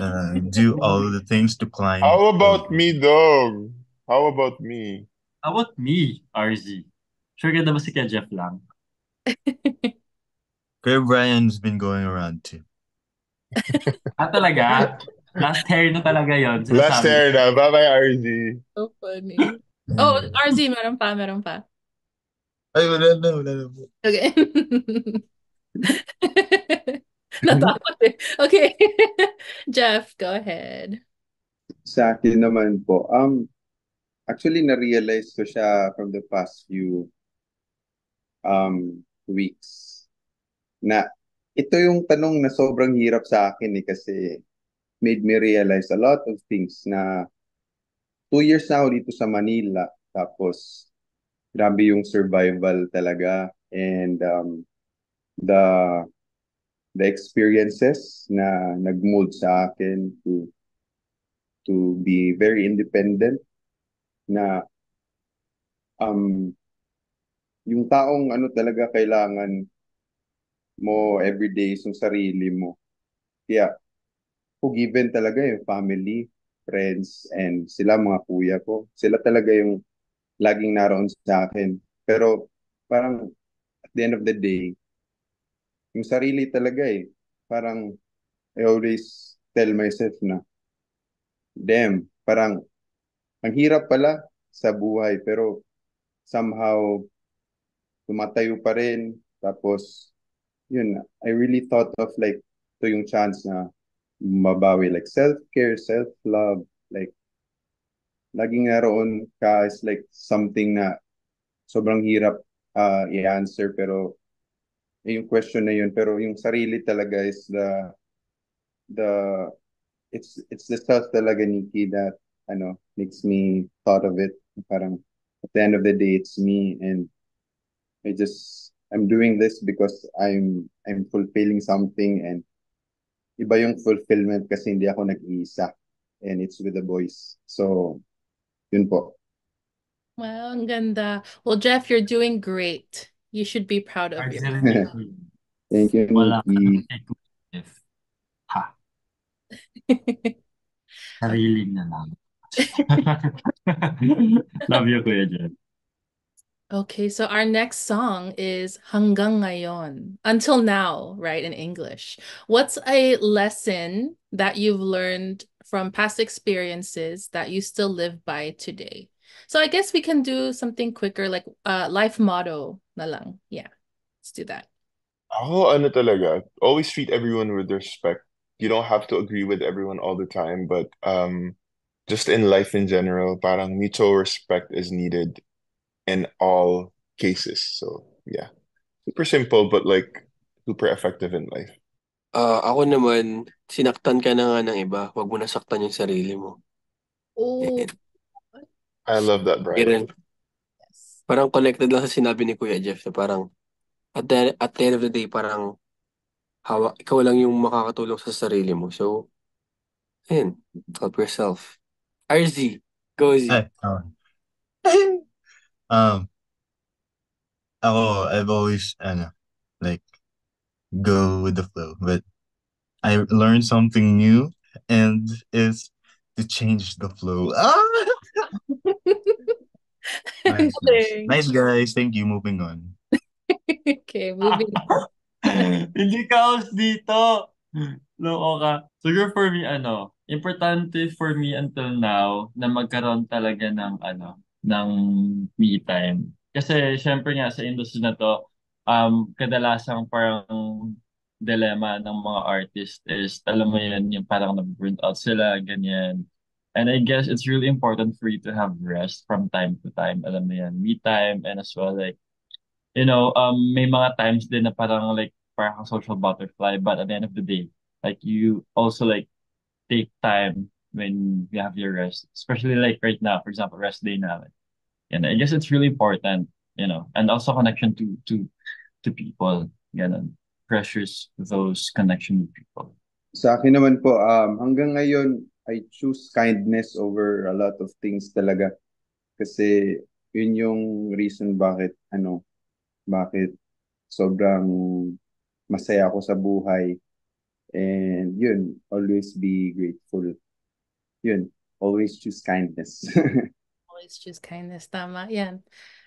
Speaker 4: do all of the things to climb.
Speaker 2: How about me, dog? How about me?
Speaker 1: How about me, RZ? Sure ka na ba si Kuya Jeff lang?
Speaker 4: Kuya Brian's been going around too.
Speaker 1: Talaga? Last hair na talaga yon.
Speaker 2: Last
Speaker 1: Sinasabi.
Speaker 2: hair na. Bye-bye, RZ.
Speaker 3: So funny. Oh, RZ, meron pa.
Speaker 4: Ay, wala na po.
Speaker 3: Okay. Natakot eh. Okay. Jeff, go ahead.
Speaker 6: Sa akin naman po, actually na-realize ko siya from the past few weeks na ito yung tanong na sobrang hirap sa akin kasi made me realize a lot of things na 2 years na ako dito sa Manila, tapos grabe yung survival talaga, and the the experiences na nagmold sa akin to to be very independent na yung taong ano talaga kailangan mo everyday is yung sarili mo. Kaya ako given talaga yung family, friends, and sila mga kuya ko. Sila talaga yung laging naroon sa akin. Pero parang at the end of the day, yung sarili talaga eh. Parang I always tell myself na, damn, parang ang hirap pala sa buhay pero somehow tumatayo pa rin. Tapos, yun, I really thought of like, ito yung chance na mabawi like self-care, self-love, like laging naroon ka is like something na sobrang hirap i-answer pero yung question na yun pero yung sarili talaga is the it's the self talaga Nikki that ano makes me thought of it parang at the end of the day it's me and I'm doing this because I'm fulfilling something and iba yung fulfillment kasi hindi ako nag-iisa and it's with the boys so yun po.
Speaker 3: Wow, ang ganda. Well, Jeff, you're doing great. You should be proud of you.
Speaker 6: Thank you
Speaker 1: Wala ka
Speaker 6: Nikki.
Speaker 1: nang if ha, sarili na lang. Love you, Kuya Jen.
Speaker 3: Okay, so our next song is Hanggang Ngayon. Until now, right, in English. What's a lesson that you've learned from past experiences that you still live by today? So I guess we can do something quicker, like life motto na lang. Yeah, let's do that.
Speaker 2: Ako, ano talaga, always treat everyone with respect. You don't have to agree with everyone all the time, but just in life in general, parang mutual respect is needed in all cases. So, yeah. Super simple, but like super effective in life.
Speaker 5: Ako naman, sinaktan ka na nga ng iba, wag mo nasaktan yung sarili mo.
Speaker 3: Oh,
Speaker 5: Yan.
Speaker 2: I love that, Brian.
Speaker 5: Ganun. Parang connected lang sa sinabi ni Kuya Jeff na parang at the end of the day, parang ikaw lang yung makakatulong sa sarili mo. So, ayun, help yourself. RZ, go Z.
Speaker 4: Ay, um, I've always, like, go with the flow, but I learned something new, and it's to change the flow. Nice, nice.
Speaker 3: Galing.
Speaker 4: Nice, guys. Thank you. Moving on.
Speaker 3: Okay, moving.
Speaker 1: Hindi ka host dito. Loko ka. Siguro for me, importante for me until now na magkaroon talaga ng me time. Kasi syempre nga sa industry na to, kadalasang parang dilemma ng mga artist is, alam mo yun, yung parang na-burnt out sila, ganyan. And I guess it's really important for you to have rest from time to time. Alam mo yan, me time and as well like may mga times din na parang like parang kang social butterfly, but at the end of the day, like you also like take time when you have your rest, especially like right now, for example, rest day namin. And I guess it's really important, and also connection to people, ganun. Pressures those connection with people.
Speaker 6: Sa akin naman po, hanggang ngayon, I choose kindness over a lot of things talaga. Kasi yun yung reason bakit sobrang masaya ako sa buhay. And yun, always be grateful. Yun, always choose kindness.
Speaker 3: Always choose kindness. Tama. Yan.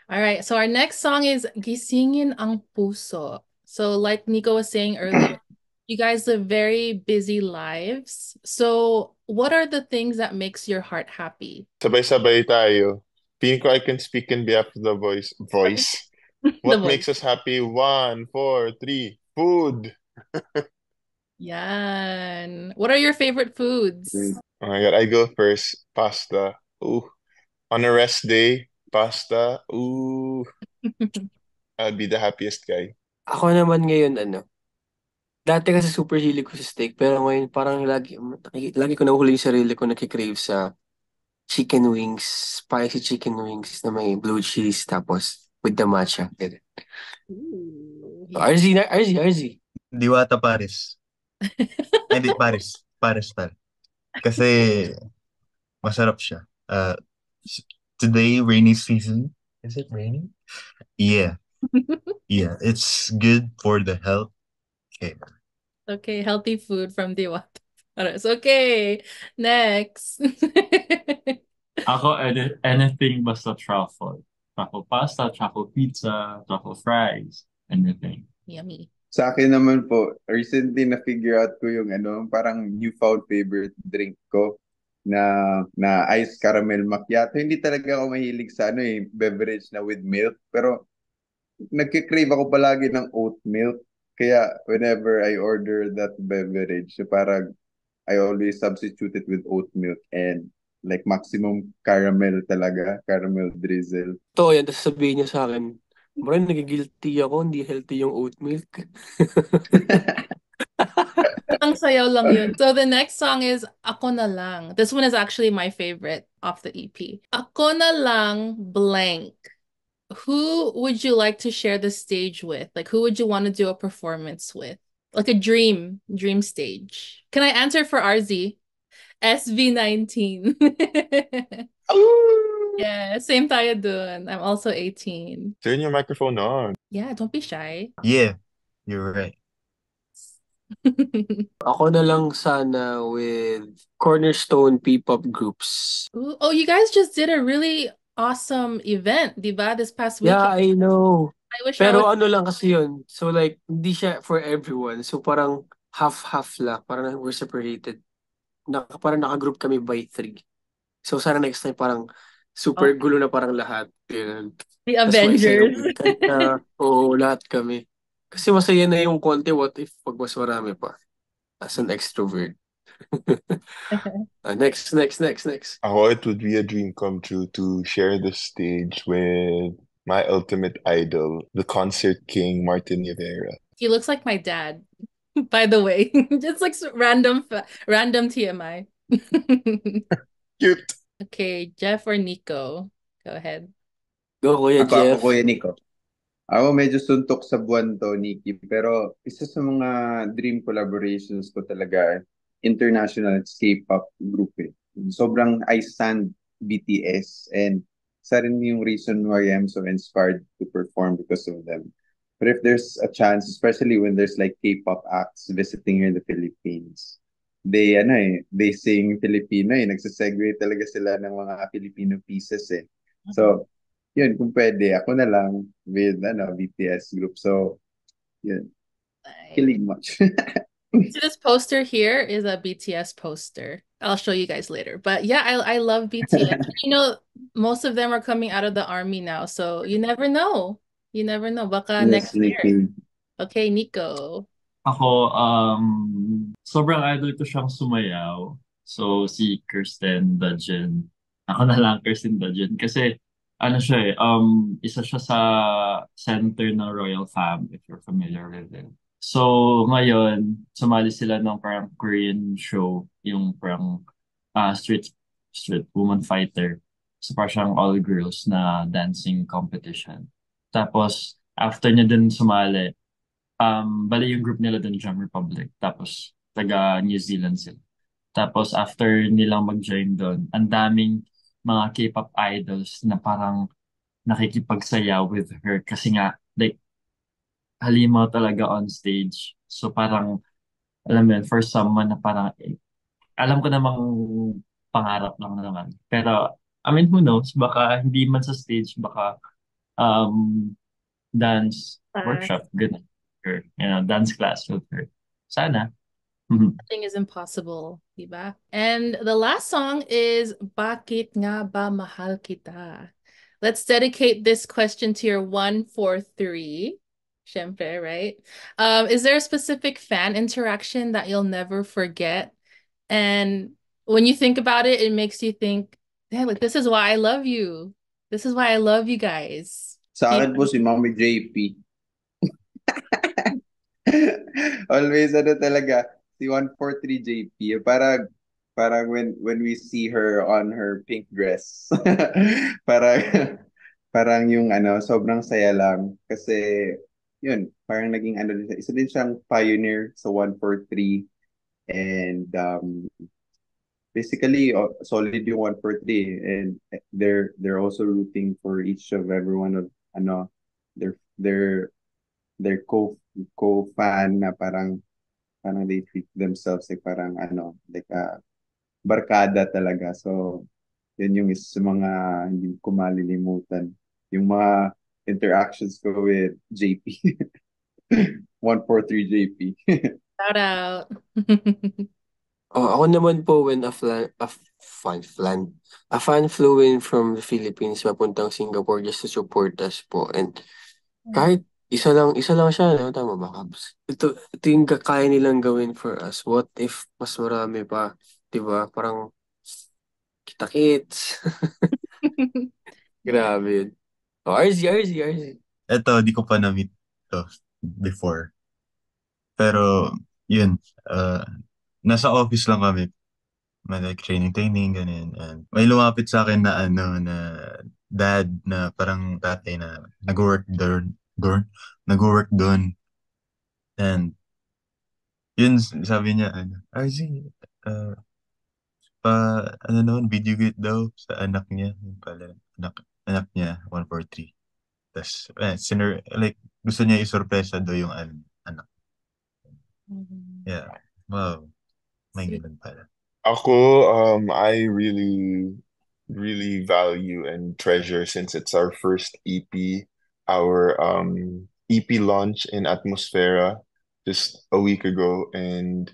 Speaker 3: All right. So our next song is Gisingin ang Puso. So like Nico was saying earlier, you guys live very busy lives. So what are the things that makes your heart happy?
Speaker 2: Sabay-sabay tayo. Feeling ko I can speak in behalf of the voice.
Speaker 3: The
Speaker 2: What
Speaker 3: voice.
Speaker 2: makes us happy? 1, 4, 3. Food.
Speaker 3: Yan. What are your favorite foods?
Speaker 2: Oh my God, I go first. Pasta. Ooh. On a rest day, pasta. Ooh. I'll be the happiest guy.
Speaker 5: Ako naman ngayon, dati kasi super hilig ko sa steak, pero ngayon parang lagi ko nahuhuli yung sarili ko nakikrave sa chicken wings, spicy chicken wings na may blue cheese, tapos with the matcha. Ganun.
Speaker 3: Ooh,
Speaker 5: So,
Speaker 3: yeah.
Speaker 5: RZ.
Speaker 4: Diwata Paris. Hindi, Paris. Paris tal. Kasi masarap siya. Today, rainy season. Is it raining? Yeah. Yeah. It's good for the health care.
Speaker 3: Okay, healthy food from Diwata. It's okay. Next.
Speaker 1: Ako, anything basta truffle. Truffle pasta, truffle pizza, truffle fries, anything.
Speaker 3: Yummy.
Speaker 6: Sa akin naman po, recently na-figure out ko yung ano, parang newfound favorite drink ko na ice caramel macchiato. Hindi talaga ako mahilig sa ano beverage na with milk. Pero nagkikrave ako palagi ng oat milk. Kaya whenever I order that beverage, so parang I always substitute it with oat milk and like maximum caramel talaga, caramel drizzle.
Speaker 5: To, yan, tapos sabihin niya sa akin, Brian, nagigilty ako, hindi healthy yung oat milk.
Speaker 3: Ang sayaw lang yun. So the next song is Ako Na Lang. This one is actually my favorite off the EP. Ako Na Lang blank. Who would you like to share the stage with? Like, who would you want to do a performance with? Like a dream stage. Can I answer for RZ? SB19. Yeah, same tayo dun. I'm also 18.
Speaker 2: Turn your microphone on.
Speaker 3: Yeah, don't be shy.
Speaker 4: Yeah, you're right.
Speaker 5: Ako na lang sana with Cornerstone P-pop groups.
Speaker 3: Ooh, oh, you guys just did a really awesome event, diba? This past
Speaker 5: Yeah,
Speaker 3: weekend.
Speaker 5: I know.
Speaker 3: I wish I
Speaker 5: Pero
Speaker 3: was.
Speaker 5: ano lang kasi yun. So like, hindi siya for everyone. So parang half-half lang. Parang we're separated. Parang naka-group kami by 3. So sana next time parang super gulo na parang lahat. Yun.
Speaker 3: The
Speaker 5: Tapos maisa yung
Speaker 3: Avengers.
Speaker 5: kanta. Oo, lahat kami. Kasi masaya na yung konti. What if pag mas marami pa? As an extrovert. Next.
Speaker 2: It would be a dream come true to share the stage with my ultimate idol, the concert king, Martin Rivera.
Speaker 3: He looks like my dad, by the way. Just like random TMI.
Speaker 2: Cute.
Speaker 3: Okay, Jeff or Nico? Go ahead.
Speaker 5: Go, Kuya
Speaker 6: Ako,
Speaker 5: Jeff.
Speaker 6: Kuya Nico. Ako medyo suntok sa buwan to, Nikki. Pero isa sa mga dream collaborations ko talaga, international K-pop group eh. Sobrang I stand BTS and isa rin yung reason why I'm so inspired to perform because of them. But if there's a chance, especially when there's like K-pop acts visiting here in the Philippines, they sing Filipino eh. Nagsasegue talaga sila ng mga Filipino pieces eh. So, yun, kung pwede, ako na lang with BTS group. So, yun, kilig much.
Speaker 3: See, this poster here is a BTS poster. I'll show you guys later. But yeah, I love BTS. You know, most of them are coming out of the army now, so you never know. You never know. Baka
Speaker 6: Yes,
Speaker 3: next year.
Speaker 6: Nikki.
Speaker 3: Okay, Nico.
Speaker 1: Ako, sobrang idol ko siyang sumayaw. So, si Kirsten Dudgeon. Ako na lang, Kirsten Dudgeon. Kasi, ano siya isa siya sa center ng Royal Fam, if you're familiar with it. So, ngayon, sumali sila ng parang Korean show, yung parang street woman fighter. So, parang siyang all-girls na dancing competition. Tapos, after niya din sumali, bali yung group nila dun, Jam Republic. Tapos, taga New Zealand sila. Tapos, after nilang mag-join doon, ang daming mga K-pop idols na parang nakikipagsayaw with her. Kasi nga, like, halimaw talaga on stage. So, parang, alam mo yun, for someone na parang, alam ko namang pangarap lang naman. Pero, I mean, who knows? Baka hindi man sa stage, baka um, dance workshop, ganun. Or, dance class with her. Sana.
Speaker 3: Nothing is impossible, diba? And the last song is Bakit Nga Ba Mahal Kita? Let's dedicate this question to your 143. Syempre, right? Is there a specific fan interaction that you'll never forget? And when you think about it, it makes you think, damn, like, this is why I love you. This is why I love you guys.
Speaker 6: Sa akin po si Mommy JP. Always talaga, si 143 JP. Parang when we see her on her pink dress. parang parang yung sobrang saya lang kasi yun, parang naging isa din siyang pioneer sa 143 and basically solid yung 143 and they're also rooting for each of everyone of ano their co-fan na parang they treat themselves like parang ano like barkada talaga. So yun yung isa sa mga hindi ko malilimutan. Yung mga interactions ko with JP. 143 JP.
Speaker 3: Shout out.
Speaker 5: Ako naman po when a fan flew in from the Philippines papuntang Singapore just to support us po. And kahit isa lang siya, no? Tama ba, Kabs? Ito yung kaya nilang gawin for us. What if mas marami pa? Diba? Parang kita-kits. Grabe yun. RZ.
Speaker 4: Eto, di ko pa na-meet to before. Pero, yun, nasa office lang kami. May like training, ganyan. And may lumapit sa akin na na dad na parang tatay na nag-work doon. And yun, sabi niya, RZ, uh, video gate daw sa anak niya. Yun pala, anak niya, 143. Tapos, like, gusto niya isorpresa daw yung anak. Yeah. Wow. May ganun pala.
Speaker 2: Ako, I really value and treasure since it's our first EP, our EP launch in Atmosfera just a week ago, and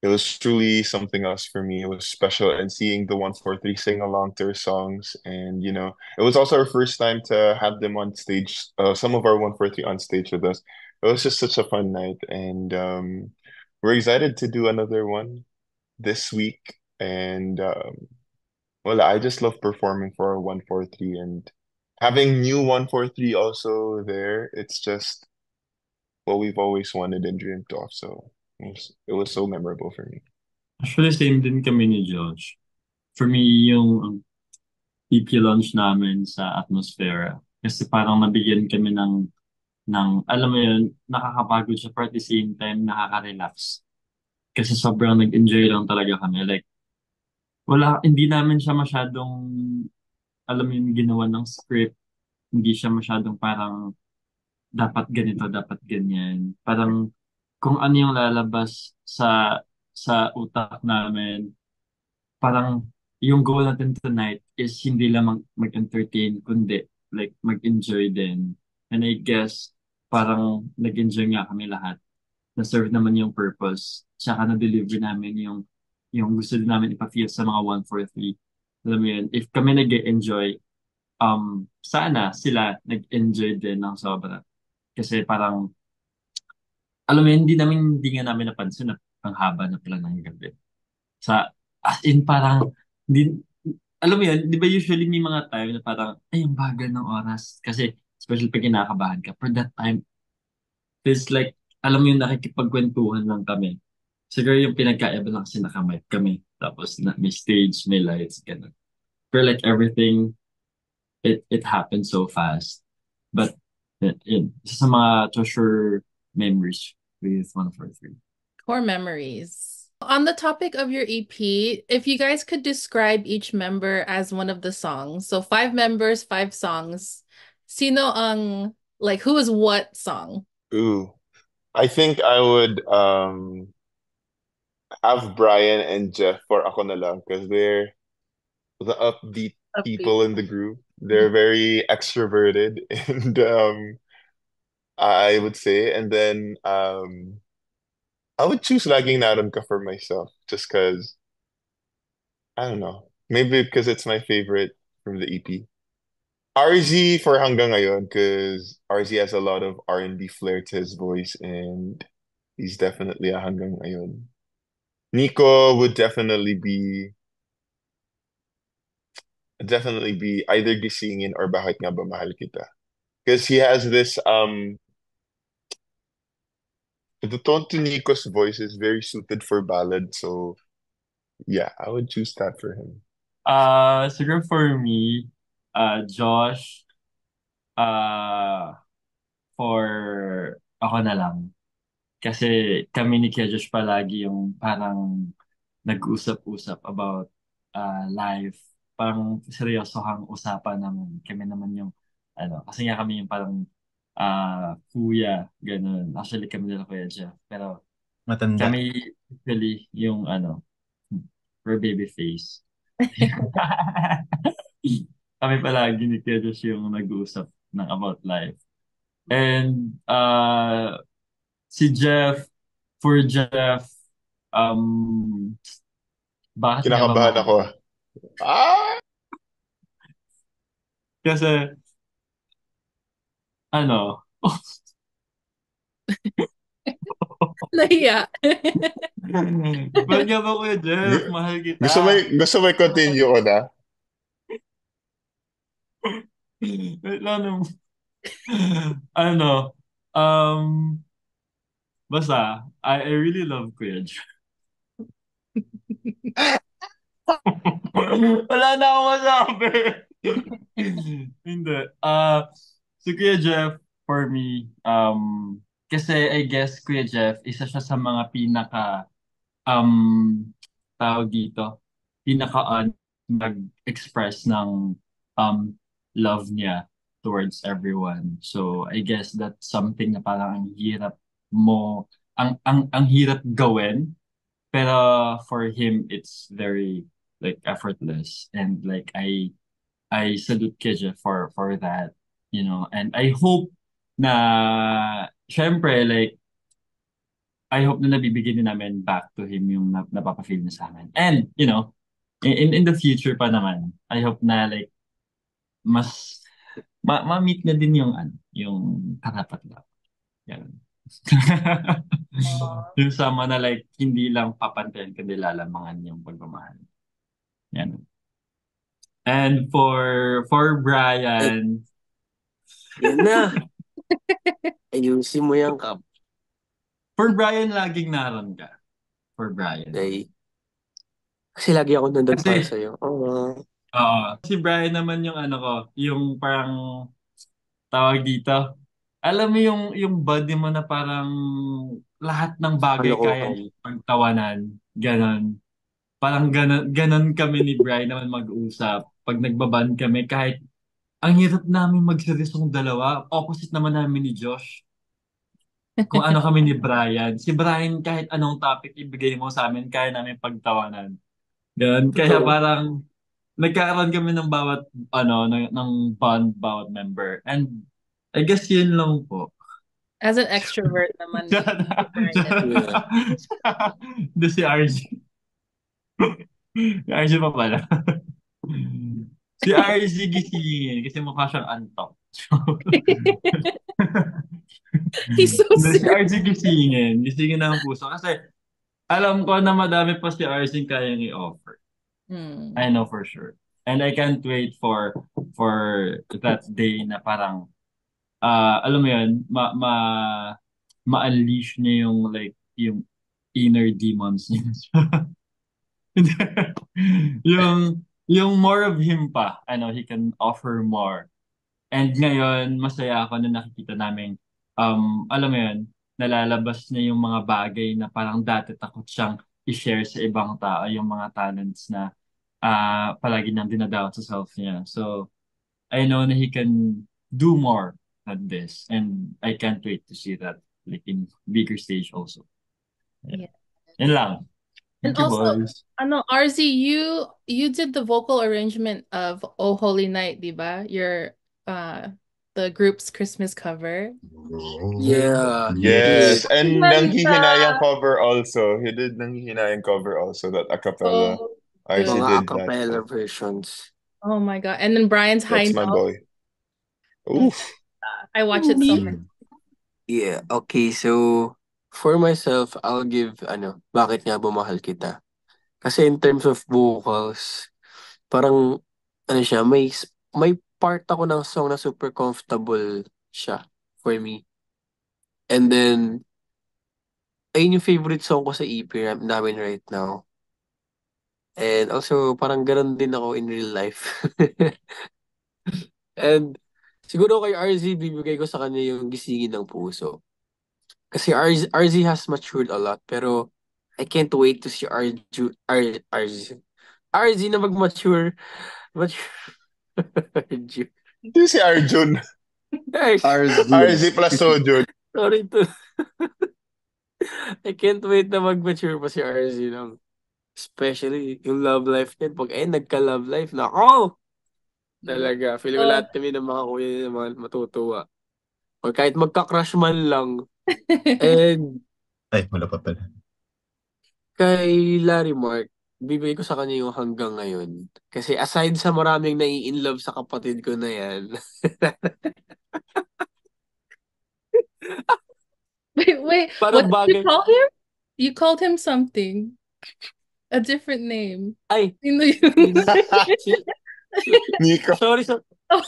Speaker 2: it was truly something else for me. It was special, and seeing the 143 sing along to our songs, and it was also our first time to have them on stage. Some of our 143 on stage with us. It was just such a fun night, and we're excited to do another one this week. And well, I just love performing for 143 and having new 143 also there. It's just what we've always wanted and dreamed of. So it was so memorable for me.
Speaker 1: Actually, same din kami ni Josh. For me, yung EP launch namin sa Atmosphere. Kasi parang nabigyan kami alam mo yun, nakakapagod siya pero at the same time, nakaka-relax. Kasi sobrang nag-enjoy lang talaga kami. Like, hindi namin siya masyadong, alam mo yun, ginawa ng script. Hindi siya masyadong parang, dapat ganito, dapat ganyan. Parang, kung ano yung lalabas sa utak namin, parang yung goal natin tonight is hindi lang mag-entertain, kundi like mag-enjoy din. And I guess parang nag-enjoy nga kami lahat. Na-serve naman yung purpose. Tsaka na-deliver namin yung gusto din namin ipa-feel sa mga 143. Alam mo yun, if kami nag-enjoy, sana sila nag-enjoy din ng sobra. Kasi parang, alam mo yun, hindi nga namin napansin na ang haba na pala ng gabi. As in parang, di, alam mo yun, di ba usually may mga time na parang, ay, ang bagal ng oras. Kasi, especially pag kinakabahan ka. For that time, feels like, alam mo yun, nakikipagkwentuhan lang kami. Siguro yung pinagkaiba lang kasi nakamic kami. Tapos may stage, may lights, gano'n. Pero like everything, it happened so fast. But, yun, isa sa mga treasure memories with 143.
Speaker 3: Core memories. On the topic of your EP, if you guys could describe each member as one of the songs. So 5 members, 5 songs. Sino ang, like, who is what song?
Speaker 2: Ooh, I think I would have Brian and Jeff for Ako Na Lang because they're the upbeat
Speaker 3: Upbeat.
Speaker 2: people in the group. They're very extroverted and I would say, and then I would choose Laging Naroon Ka for myself just because I don't know. Maybe because it's my favorite from the EP. RZ for Hanggang Ngayon because RZ has a lot of R&B flair to his voice and he's definitely a Hanggang Ngayon. Nico would definitely be either Gisingin or Bakit Nga Ba Mahal Kita. Because he has this the tone to Nico's voice is very suited for ballad, so yeah, I would choose that for him.
Speaker 1: Siguro for me, Josh, for Ako Na Lang. Kasi kami ni Kuya Josh palagi yung parang nag-usap-usap about life. Parang seryosohang usapan naman. Kami naman yung, kasi nga kami yung parang kuya, ganun. Actually, kami nila Kuya Jeff. Pero
Speaker 4: Matanda.
Speaker 1: kami usually yung we're baby face. Kami palagi ni Kuya Jeff yung nag-uusap ng about life. And si Jeff, for Jeff, um, bakit niya ba
Speaker 2: Kinakabahan
Speaker 1: mahal?
Speaker 2: ako. Ah!
Speaker 1: Kasi, ano,
Speaker 3: Nahiya.
Speaker 1: bakit nga ba Kuya Jeff?
Speaker 2: Gu-
Speaker 1: Mahal kita.
Speaker 2: gusto mo i-continue ko na?
Speaker 1: Wait lang naman. Ano, um, basta, I really love Kuya Jeff. Wala na akong masabi. Hindi. Si Kuya Jeff, for me, kasi I guess Kuya Jeff, isa siya sa mga um, tawag dito, nag-express ng um, love niya towards everyone. So I guess that's something na parang ang hirap gawin, pero for him it's very like effortless, and like I salute Keja for that, and I hope na syempre like I hope na nabibigyan din namin back to him yung napapa-feel niya sa amin. And, in the future pa naman, I hope na like mas ma-meet na din yung yung karapat dapat. Yan. Yung sama na like hindi lang papantayan kundi lalamangan yung pagmamahal. Yan. And for
Speaker 5: Ay,
Speaker 1: Brian,
Speaker 5: yan na. Ayusin mo yan, Kap.
Speaker 1: for Brian laging naroon ka. For Brian.
Speaker 5: Ay, kasi lagi ako nandun para
Speaker 1: Kasi
Speaker 5: sa'yo. Oo.
Speaker 1: si Brian naman yung ko, yung parang tawag dito. Alam mo yung body mo na parang lahat ng bagay kaya
Speaker 5: Kalokohan.
Speaker 1: niyo pagtawanan. Ganon. Parang ganon, ganon kami ni Brian naman mag-usap. Pag nagbaban kami, kahit ang hirap namin magseryosong dalawa, opposite naman namin ni Josh. Kung ano kami ni Brian. Si Brian, kahit anong topic ibigay mo sa amin, kaya namin pagtawanan. Ganon. Kaya
Speaker 5: Totoo.
Speaker 1: parang nagkakaroon kami ng bawat ng bond bawat member. And I guess yun lang po.
Speaker 3: As an extrovert naman ni Brian.
Speaker 5: Yeah.
Speaker 1: Hindi si RG. Si RG pa pala. Si RG gisingin kasi mukha siyang antok.
Speaker 3: He's so
Speaker 1: Hindi, si RG
Speaker 3: serious.
Speaker 1: gisingin. Gisingin na ang puso. Kasi alam ko na madami pa si RG kayang i-offer. I know for sure. And I can't wait for that day na parang alam mo yun, ma-unleash niya yung like yung inner demons niya. Yung more of him pa, he can offer more. And ngayon, masaya ako na nakikita namin, alam mo yun, nalalabas niya yung mga bagay na parang dati takot siyang i-share sa ibang tao, yung mga talents na palagi niyang dinadoubt sa self niya. So, I know na he can do more than this. And I can't wait to see that like in bigger stage also. Yeah.
Speaker 3: Yeah.
Speaker 1: Yun lang.
Speaker 3: And
Speaker 1: Thank you,
Speaker 3: also,
Speaker 1: boys.
Speaker 3: RZ, you did the vocal arrangement of Oh Holy Night, diba? Your the group's Christmas cover.
Speaker 5: Yeah.
Speaker 2: Yes,
Speaker 5: Yes.
Speaker 2: and
Speaker 3: Ganda.
Speaker 2: nanghihinayang cover also. He did nanghihinayang cover also, that a cappella.
Speaker 3: So
Speaker 2: RC
Speaker 3: good.
Speaker 5: Mga
Speaker 2: did that.
Speaker 5: acapella versions.
Speaker 3: Oh my God. And then Brian's high
Speaker 2: That's my
Speaker 3: note.
Speaker 2: boy. Oof.
Speaker 3: I watched it so much.
Speaker 5: Yeah. Okay, so for myself, I'll give bakit nga ba mahal kita? Kasi in terms of vocals, parang siya, may part ako ng song na super comfortable siya for me. And then ayun yung favorite song ko sa EP namin right now. And also parang ganun din ako in real life. And siguro kay RZ, bibigay ko sa kanya yung gisingin ng puso. Kasi RZ has matured a lot, pero I can't wait to see RZ na mag-mature. Mature. Arju.
Speaker 2: Hindi si Arjun.
Speaker 6: RZ.
Speaker 2: RZ plus Sojun.
Speaker 5: Sorry to. I can't wait na mag-mature pa si RZ lang. Especially yung love life niya. Pag nagka-love life, nako! Talaga. Feel ko lahat kami ng mga kuya niya naman matutuwa. Or kahit magka-crush man lang. And
Speaker 4: Ay, wala pa pala.
Speaker 5: kay Larry Mark, bibigay ko sa kanya yung hanggang ngayon. Kasi aside sa maraming nai-inlove sa kapatid ko na yan,
Speaker 3: Wait,
Speaker 5: parang
Speaker 3: what did you
Speaker 5: bagay.
Speaker 3: call him? You called him something. A different name.
Speaker 5: Ay,
Speaker 3: Sino yun?
Speaker 5: si-
Speaker 2: Nico.
Speaker 5: sorry,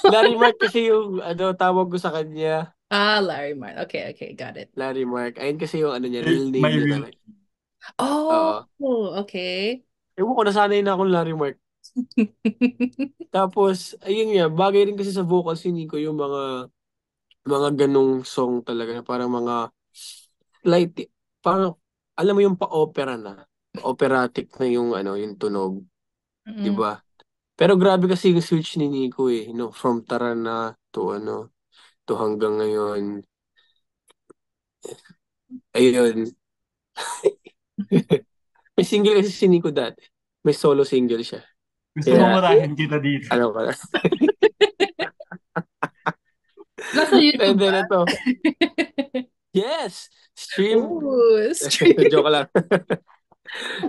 Speaker 5: Larry Mark kasi yung tawag ko sa kanya.
Speaker 3: Larry Martin. Okay, got it.
Speaker 5: Larry Mark. Ayun kasi yung niya, real name
Speaker 1: My
Speaker 5: niya
Speaker 1: real.
Speaker 5: talaga.
Speaker 3: Oh,
Speaker 5: Oo.
Speaker 3: okay.
Speaker 5: Ewan ko, nasanay na akong Larry Mark. Tapos, ayun nga, bagay rin kasi sa vocals ni Nico yung mga ganong song talaga, parang mga light, parang, alam mo yung pa-opera na, operatic na yung tunog, di
Speaker 3: Mm.
Speaker 5: ba? Pero grabe kasi yung switch ni Nico from Tarana to hanggang ngayon. Ayun. May single kasi si Nico dati. May solo single siya.
Speaker 1: Gusto mo
Speaker 5: Kaya,
Speaker 1: marahin kita dito.
Speaker 5: ano ka na.
Speaker 3: Nasa
Speaker 5: And
Speaker 3: YouTube
Speaker 5: then
Speaker 3: ba?
Speaker 5: ito, yes! Stream.
Speaker 3: Ooh, stream.
Speaker 5: Joke lang.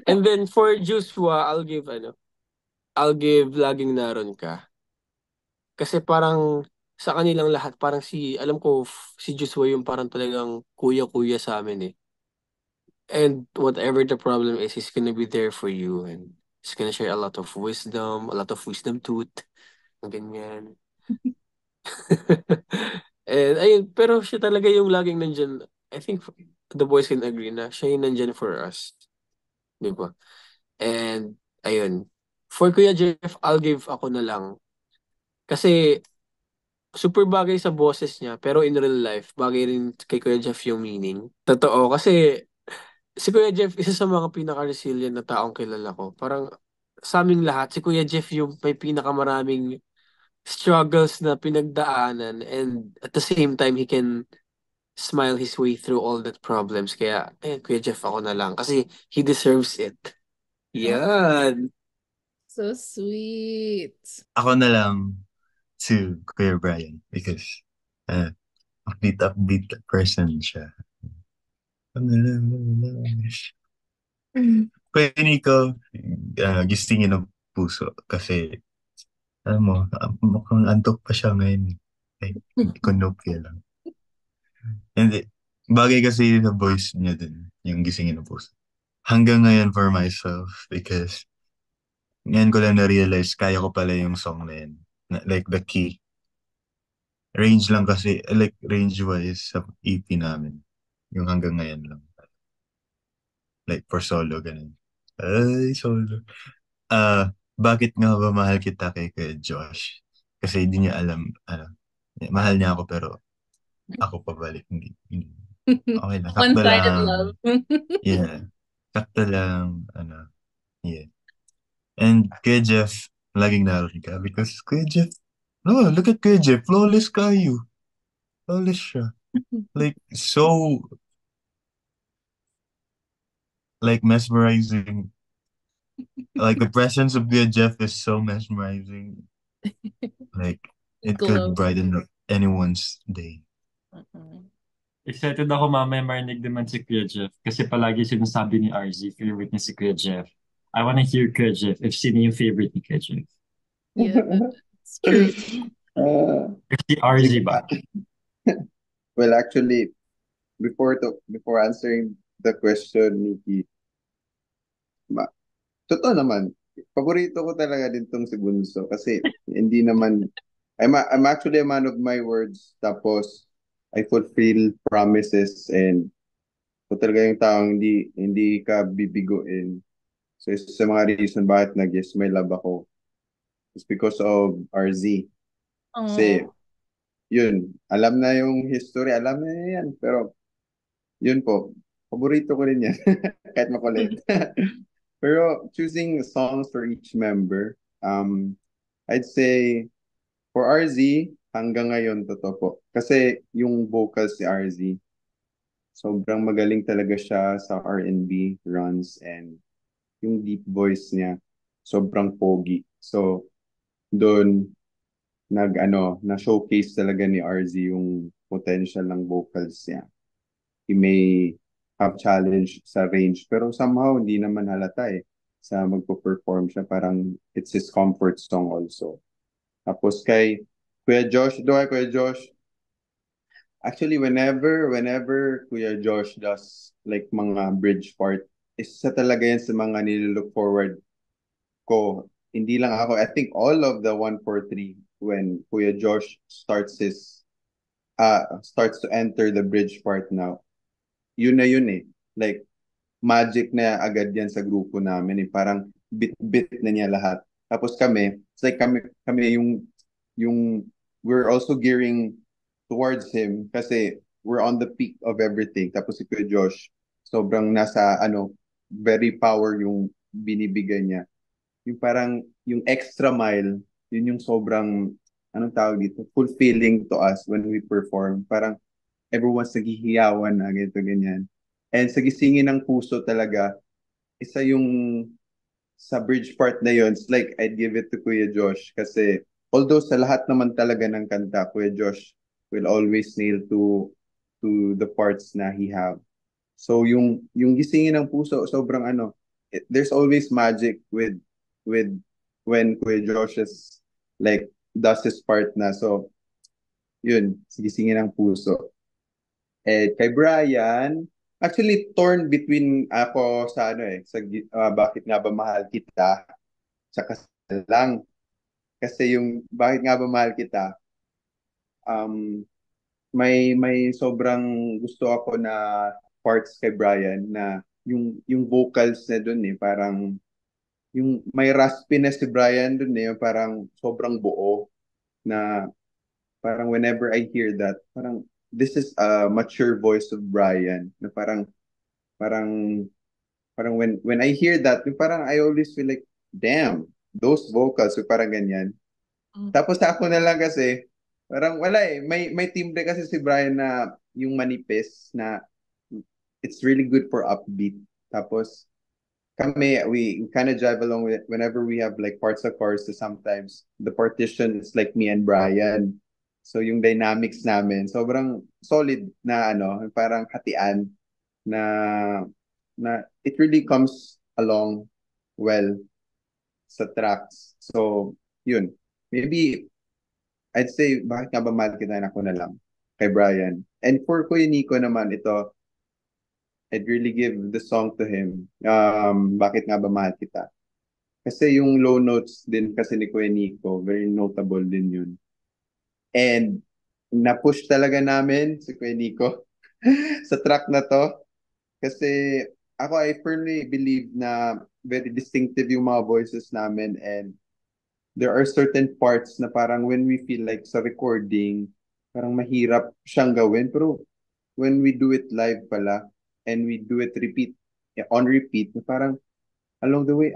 Speaker 5: And then for Joshua, I'll give Laging Naroon Ka. Kasi parang sa kanilang lahat, parang alam ko, si Joshua yung parang talagang kuya-kuya sa amin eh. And whatever the problem is, he's gonna be there for you. And he's gonna share a lot of wisdom tooth. Ganyan. And ayun, pero siya talaga yung laging nandyan. I think the boys can agree na siya yung nandyan for us. Di ba? And ayun. For Kuya Jeff, I'll give ako na lang. Kasi super bagay sa boses niya, pero in real life, bagay rin kay Kuya Jeff yung meaning. Totoo, kasi si Kuya Jeff, isa sa mga pinaka-resilient na taong kilala ko. Parang sa aming lahat, si Kuya Jeff yung may pinakamaraming struggles na pinagdaanan, and at the same time, he can smile his way through all that problems. Kaya, Kuya Jeff ako na lang. Kasi he deserves it. Yan.
Speaker 3: So sweet.
Speaker 4: Ako na lang to Kuya Brian because upbeat person siya. Kuya Nico, gistingin ng puso kasi alam mo, mukhang antok pa siya ngayon. Ay, konopia lang. Hindi. Bagay kasi sa voice niya din, yung gisingin ng puso. Hanggang ngayon for myself because ngayon ko lang na-realize kaya ko pala yung song na yun. Like the key. Range lang kasi, like range-wise sa EP namin. Yung hanggang ngayon lang. Like for solo, ganun. Ay, solo. Bakit nga ba mahal kita kay Josh? Kasi hindi niya alam, mahal niya ako pero ako pabalik. Hindi. Okay lang. Sakto
Speaker 3: One-sided
Speaker 4: lang.
Speaker 3: love.
Speaker 4: Yeah. Sakto lang. Yeah. And Kuya Jeff, laging naroon ka because Kuya Jeff, no, look at Kuya Jeff. Flawless kayo. Flawless siya. Like, so, like, mesmerizing. Like, the presence of Kuya Jeff is so mesmerizing. Like, it could
Speaker 3: Glow.
Speaker 4: brighten up anyone's day.
Speaker 1: Excited ako mamaya marinig naman si Kuya Jeff. Kasi palagi sinasabi ni RZ, favorite niya si Kuya Jeff. I wanna hear Kuya Jeff if sino yung favorite ni Kuya Jeff.
Speaker 3: Yeah, it's true.
Speaker 1: Si RZ ba?
Speaker 6: Well, actually, before answering the question, Nikki, totoo naman. Paborito ko talaga din tong si Bunso kasi hindi naman I'm actually a man of my words, tapos I fulfill promises, and ito talaga yung taong hindi ka bibiguin. So isa sa mga reason bakit nag-yes my love ako is because of RZ. Kasi
Speaker 3: Oh.
Speaker 6: yun, alam na yung history, alam na yan, pero yun po, Paborito ko rin yan. Kahit makulit. Pero choosing songs for each member, I'd say for RZ, hanggang ngayon, totoo po. Kasi yung vocals ni RZ, sobrang magaling talaga siya sa R&B runs and yung deep voice niya, sobrang pogi. So, doon, na showcase talaga ni RZ yung potential ng vocals niya. He may have challenge sa range, pero somehow hindi naman halata eh. Sa magpo-perform siya, parang it's his comfort song also. Tapos kay Kuya Josh, actually whenever Kuya Josh does like mga bridge part, isa talaga yan sa mga nililook forward ko. Hindi lang ako, I think all of the 143 when Kuya Josh starts to enter the bridge part now. Yun na yun eh. Like magic na agad yan sa grupo namin eh. Parang bit-bit na niya lahat. Tapos kami, it's like kami yung we're also gearing towards him kasi we're on the peak of everything. Tapos si Kuya Josh, sobrang nasa very power yung binibigay niya. Yung parang yung extra mile, yun yung sobrang anong tawag dito, fulfilling to us when we perform. Parang everyone's naghihiyawan na ganito ganyan. And sa gisingin ng puso talaga, isa yung sa bridge part na yun, it's like I'd give it to Kuya Josh kasi although sa lahat naman talaga ng kanta, Kuya Josh will always nail to the parts na he have. So yung gisingin ng puso, sobrang there's always magic with when Kuya Josh is like does his part na. So yun, gisingin ng puso. Eh, kay Brian, actually torn between ako sa bakit nga ba mahal kita, tsaka lang. Kasi yung bakit nga ba mahal kita, um, may sobrang gusto ako na parts kay Brian na yung vocals na dun eh, parang yung may raspiness si Brian dun eh, parang sobrang buo na parang whenever I hear that, parang this is a mature voice of Brian na parang parang when I hear that, yung parang I always feel like, damn, those vocals, yung parang ganyan. Tapos ako na lang kasi, parang wala eh. May timbre kasi si Brian na yung manipis na it's really good for upbeat. Tapos kami, we kind of jive along with it whenever we have like parts of chorus. Sometimes the partition is like me and Brian. So yung dynamics namin, sobrang solid na parang hatian na it really comes along well sa tracks. So, yun. Maybe, I'd say, bakit nga ba mahal kita na ako na lang kay Brian. And for Kuya Nico naman, ito, I'd really give the song to him. Bakit nga ba mahal kita? Kasi yung low notes din kasi ni Kuya Nico, very notable din yun. And na-push talaga namin si Kuya Nico sa track na to. Kasi ako, I firmly believe na very distinctive yung mga voices namin and there are certain parts na parang when we feel like sa recording, parang mahirap siyang gawin. Pero when we do it live pala and we do it on repeat, parang along the way,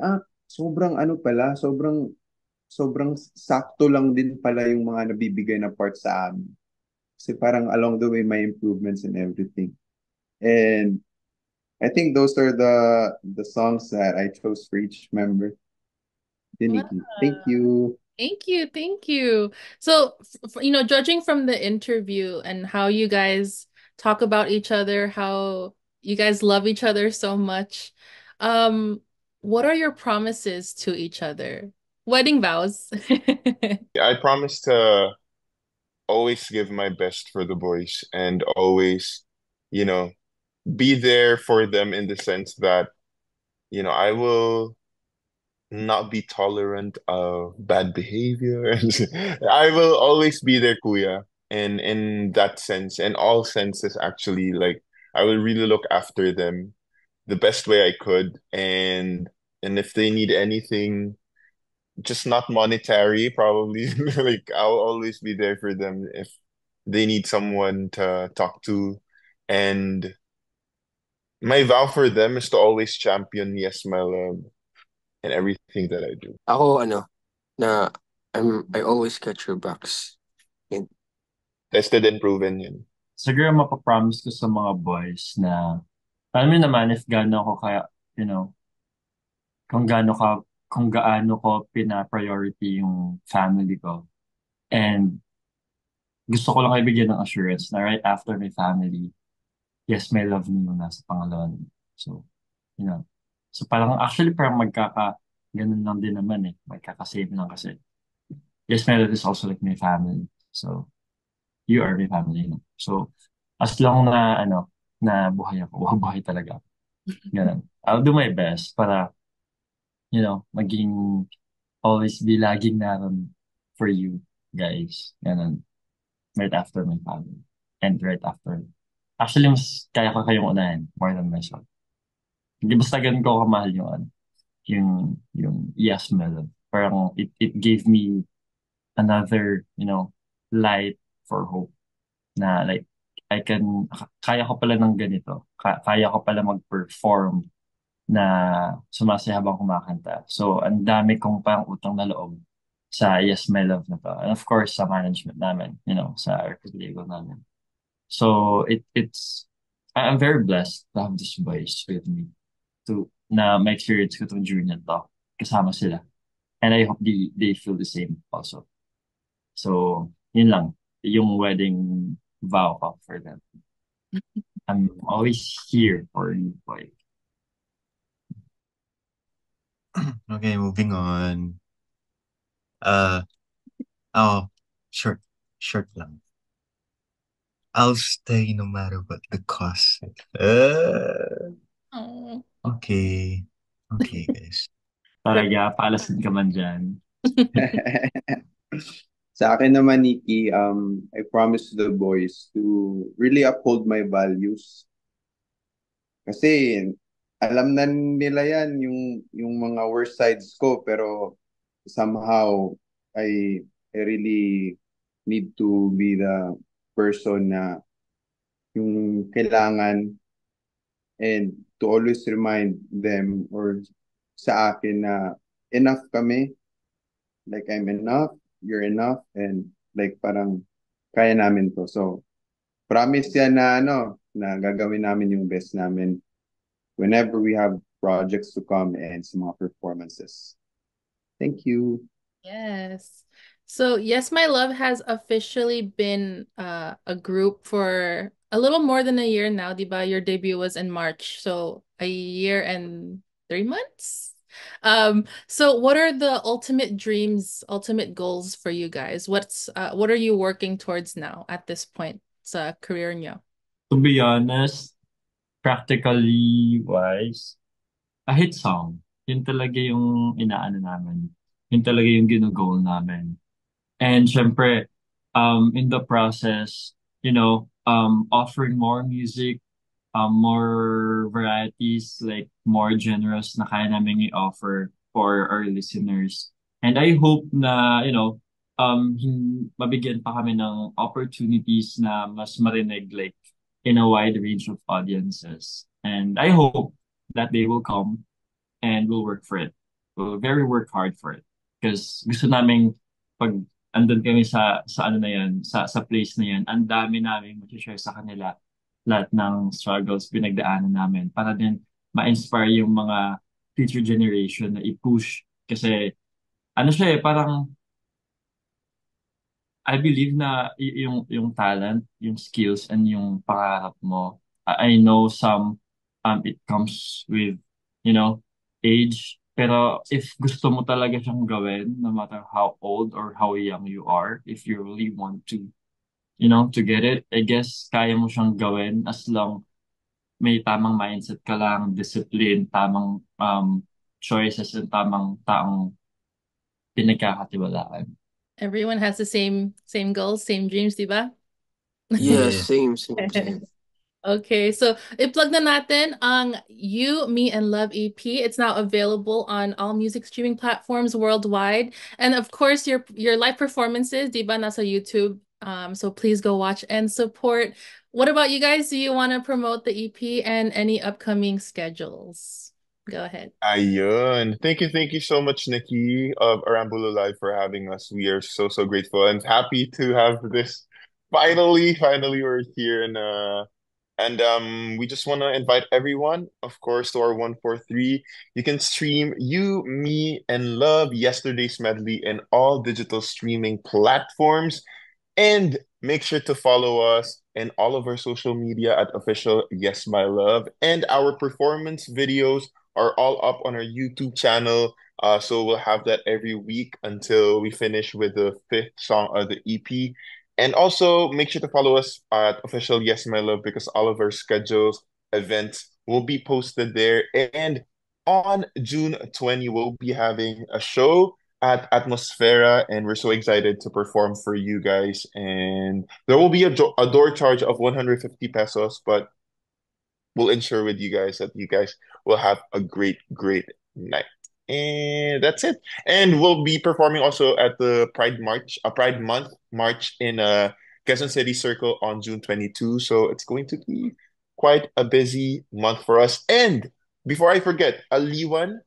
Speaker 6: sobrang pala, sobrang sakto lang din pala yung mga nabibigay na parts sa amin. Kasi parang along the way, may improvements and everything. And I think those are the songs that I chose for each member. Nikki. Thank you.
Speaker 3: Thank you. Thank you. So, judging from the interview and how you guys talk about each other, how you guys love each other so much, what are your promises to each other? Wedding vows.
Speaker 2: I promise to always give my best for the boys and always, you know, be there for them in the sense that, I will not be tolerant of bad behavior. I will always be there, kuya. And in that sense, in all senses, actually, like I will really look after them the best way I could. And if they need anything, just not monetary, probably. Like I'll always be there for them if they need someone to talk to. And My vow for them is to always champion Yes My Love in everything that I do.
Speaker 5: Ako, na I always catch your backs. And
Speaker 2: Tested and proven yun.
Speaker 1: Siguro mapapromise ko sa mga boys na, alam mo naman if gaano ako kaya, you know, kung gaano ka, kung gaano ko pina-priority yung family ko. And gusto ko lang ibigyan ng assurance na right after my family, yes, may love me yung nasa pangalawa. So, you know. So parang actually parang ganun lang din naman eh. Magkakasame lang kasi. Yes, my love is also like my family. So, you are my family. No? So, as long na, na buhay ako, buhay talaga. Ganun. I'll do my best para, maging always be laging naroon for you guys. Ganun. Right after my family. And right after. Actually, mas kaya ko kayong unahin more than myself. Hindi basta ganun ko kamahal yung yung yes melon. Parang it gave me another, light for hope na like kaya ko pala ng ganito. Kaya ko pala mag-perform na sumasaya habang kumakanta. So, ang dami kong parang utang na loob sa Yes My Love na to. And of course, sa management namin, sa record label namin. So, I'm very blessed to have these boys with me na ma-experience ko itong journey na to. Kasama sila. And I hope they feel the same also. So, yun lang. Yung wedding vow ko for them. I'm always here for you, boy.
Speaker 4: Okay, moving on. Oh, short lang. I'll stay no matter what the cost.
Speaker 3: Oh.
Speaker 4: Okay, guys.
Speaker 1: Talaga, palasin ka man dyan.
Speaker 6: Sa akin naman, Nikki, I promise the boys to really uphold my values. Kasi alam na nila yan, yung mga worst sides ko, pero somehow I really need to be the person na yung kailangan, and to always remind them or sa akin na enough kami, like I'm enough, you're enough, and like parang kaya namin to. So, promise yan na na gagawin namin yung best namin whenever we have projects to come and sa mga performances. Thank you.
Speaker 3: Yes. So, Yes My Love has officially been a group for a little more than a year now, diba? Your debut was in March, so a year and 3 months. So what are the ultimate dreams, ultimate goals for you guys? What are you working towards now at this point sa career nyo?
Speaker 1: To be honest, practically wise, a hit song. Yun talaga yung inaano namin. Yun talaga yung gino-goal namin. And syempre, in the process, offering more music, more varieties, like more generous na kaya namin i-offer for our listeners. And I hope na, mabigyan pa kami ng opportunities na mas marinig, like, in a wide range of audiences. And I hope that they will come and we'll work for it. We'll very work hard for it. Because gusto namin pag andun kami sa ano na yan, sa place na yan, ang dami namin mag-share sa kanila lahat ng struggles pinagdaanan namin para din ma-inspire yung mga future generation na i-push. Kasi ano siya parang I believe na yung talent, yung skills, and yung pangarap mo, I know some it comes with, age. Pero if gusto mo talaga siyang gawin, no matter how old or how young you are, if you really want to, to get it, I guess kaya mo siyang gawin as long may tamang mindset ka lang, discipline, tamang choices, and tamang taong pinagkakatiwalaan.
Speaker 3: Everyone has the same goals, same dreams, diba?
Speaker 5: yes,
Speaker 4: Yeah.
Speaker 5: same.
Speaker 3: Okay, so i-plug na natin ang You, Me, and Love EP. It's now available on all music streaming platforms worldwide. And of course, your live performances, diba, nasa YouTube So please go watch and support. What about you guys? Do you want to promote the EP and any upcoming schedules? Go ahead.
Speaker 2: Ayun. Thank you so much, Nikki of Arambulo Live for having us. We are so grateful and happy to have this. Finally, we're here and we just want to invite everyone, of course, to our 143. You can stream You, Me, and Love Yesterday's Medley in all digital streaming platforms. And make sure to follow us in all of our social media at official Yes My Love. And our performance videos are all up on our YouTube channel. So we'll have that every week until we finish with the fifth song of the EP. And also make sure to follow us at official Yes My Love because all of our schedules, events will be posted there. And on June 20, we'll be having a show at Atmosfera, and we're so excited to perform for you guys. And there will be a door charge of 150 pesos, but we'll ensure with you guys that you guys will have a great night. And that's it. And we'll be performing also at the Pride March, a Pride Month March in Quezon City Circle on June 22. So it's going to be quite a busy month for us. And before I forget, Aliwan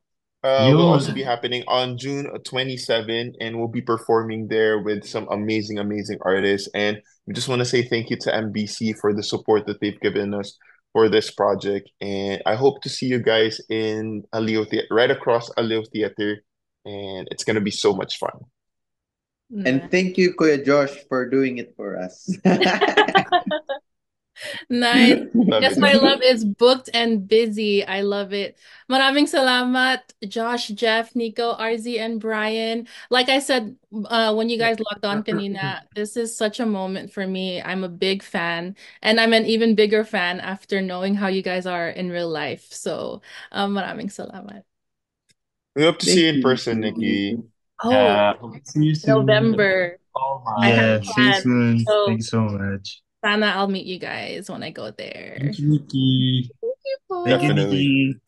Speaker 2: will also be
Speaker 1: Yun.
Speaker 2: happening on June 27, and we'll be performing there with some amazing artists. And we just want to say thank you to MBC for the support that they've given us for this project. And I hope to see you guys in Aleo Theater, right across Aleo Theater. And it's going to be so much fun.
Speaker 6: And thank you, Kuya Josh, for doing it for us.
Speaker 3: Nice.
Speaker 2: Love
Speaker 3: Yes,
Speaker 2: it.
Speaker 3: My Love is booked and busy. I love it. Maraming salamat, Josh, Jeff, Nico, RZ, and Brian. Like I said, when you guys logged on kanina, this is such a moment for me. I'm a big fan, and I'm an even bigger fan after knowing how you guys are in real life. So, maraming salamat.
Speaker 2: We hope to see you in
Speaker 6: Thank you.
Speaker 2: person, Nikki.
Speaker 3: Oh,
Speaker 1: Hope to see you soon.
Speaker 3: November.
Speaker 1: Oh
Speaker 3: I have
Speaker 4: Yeah,
Speaker 1: my.
Speaker 4: see you
Speaker 3: plans.
Speaker 4: soon.
Speaker 3: So,
Speaker 4: Thank you so much.
Speaker 3: sana I'll meet you guys when I go there.
Speaker 1: Thank you, Nikki.
Speaker 3: Thank you,
Speaker 4: Thank you,
Speaker 2: Definitely.
Speaker 4: Nikki.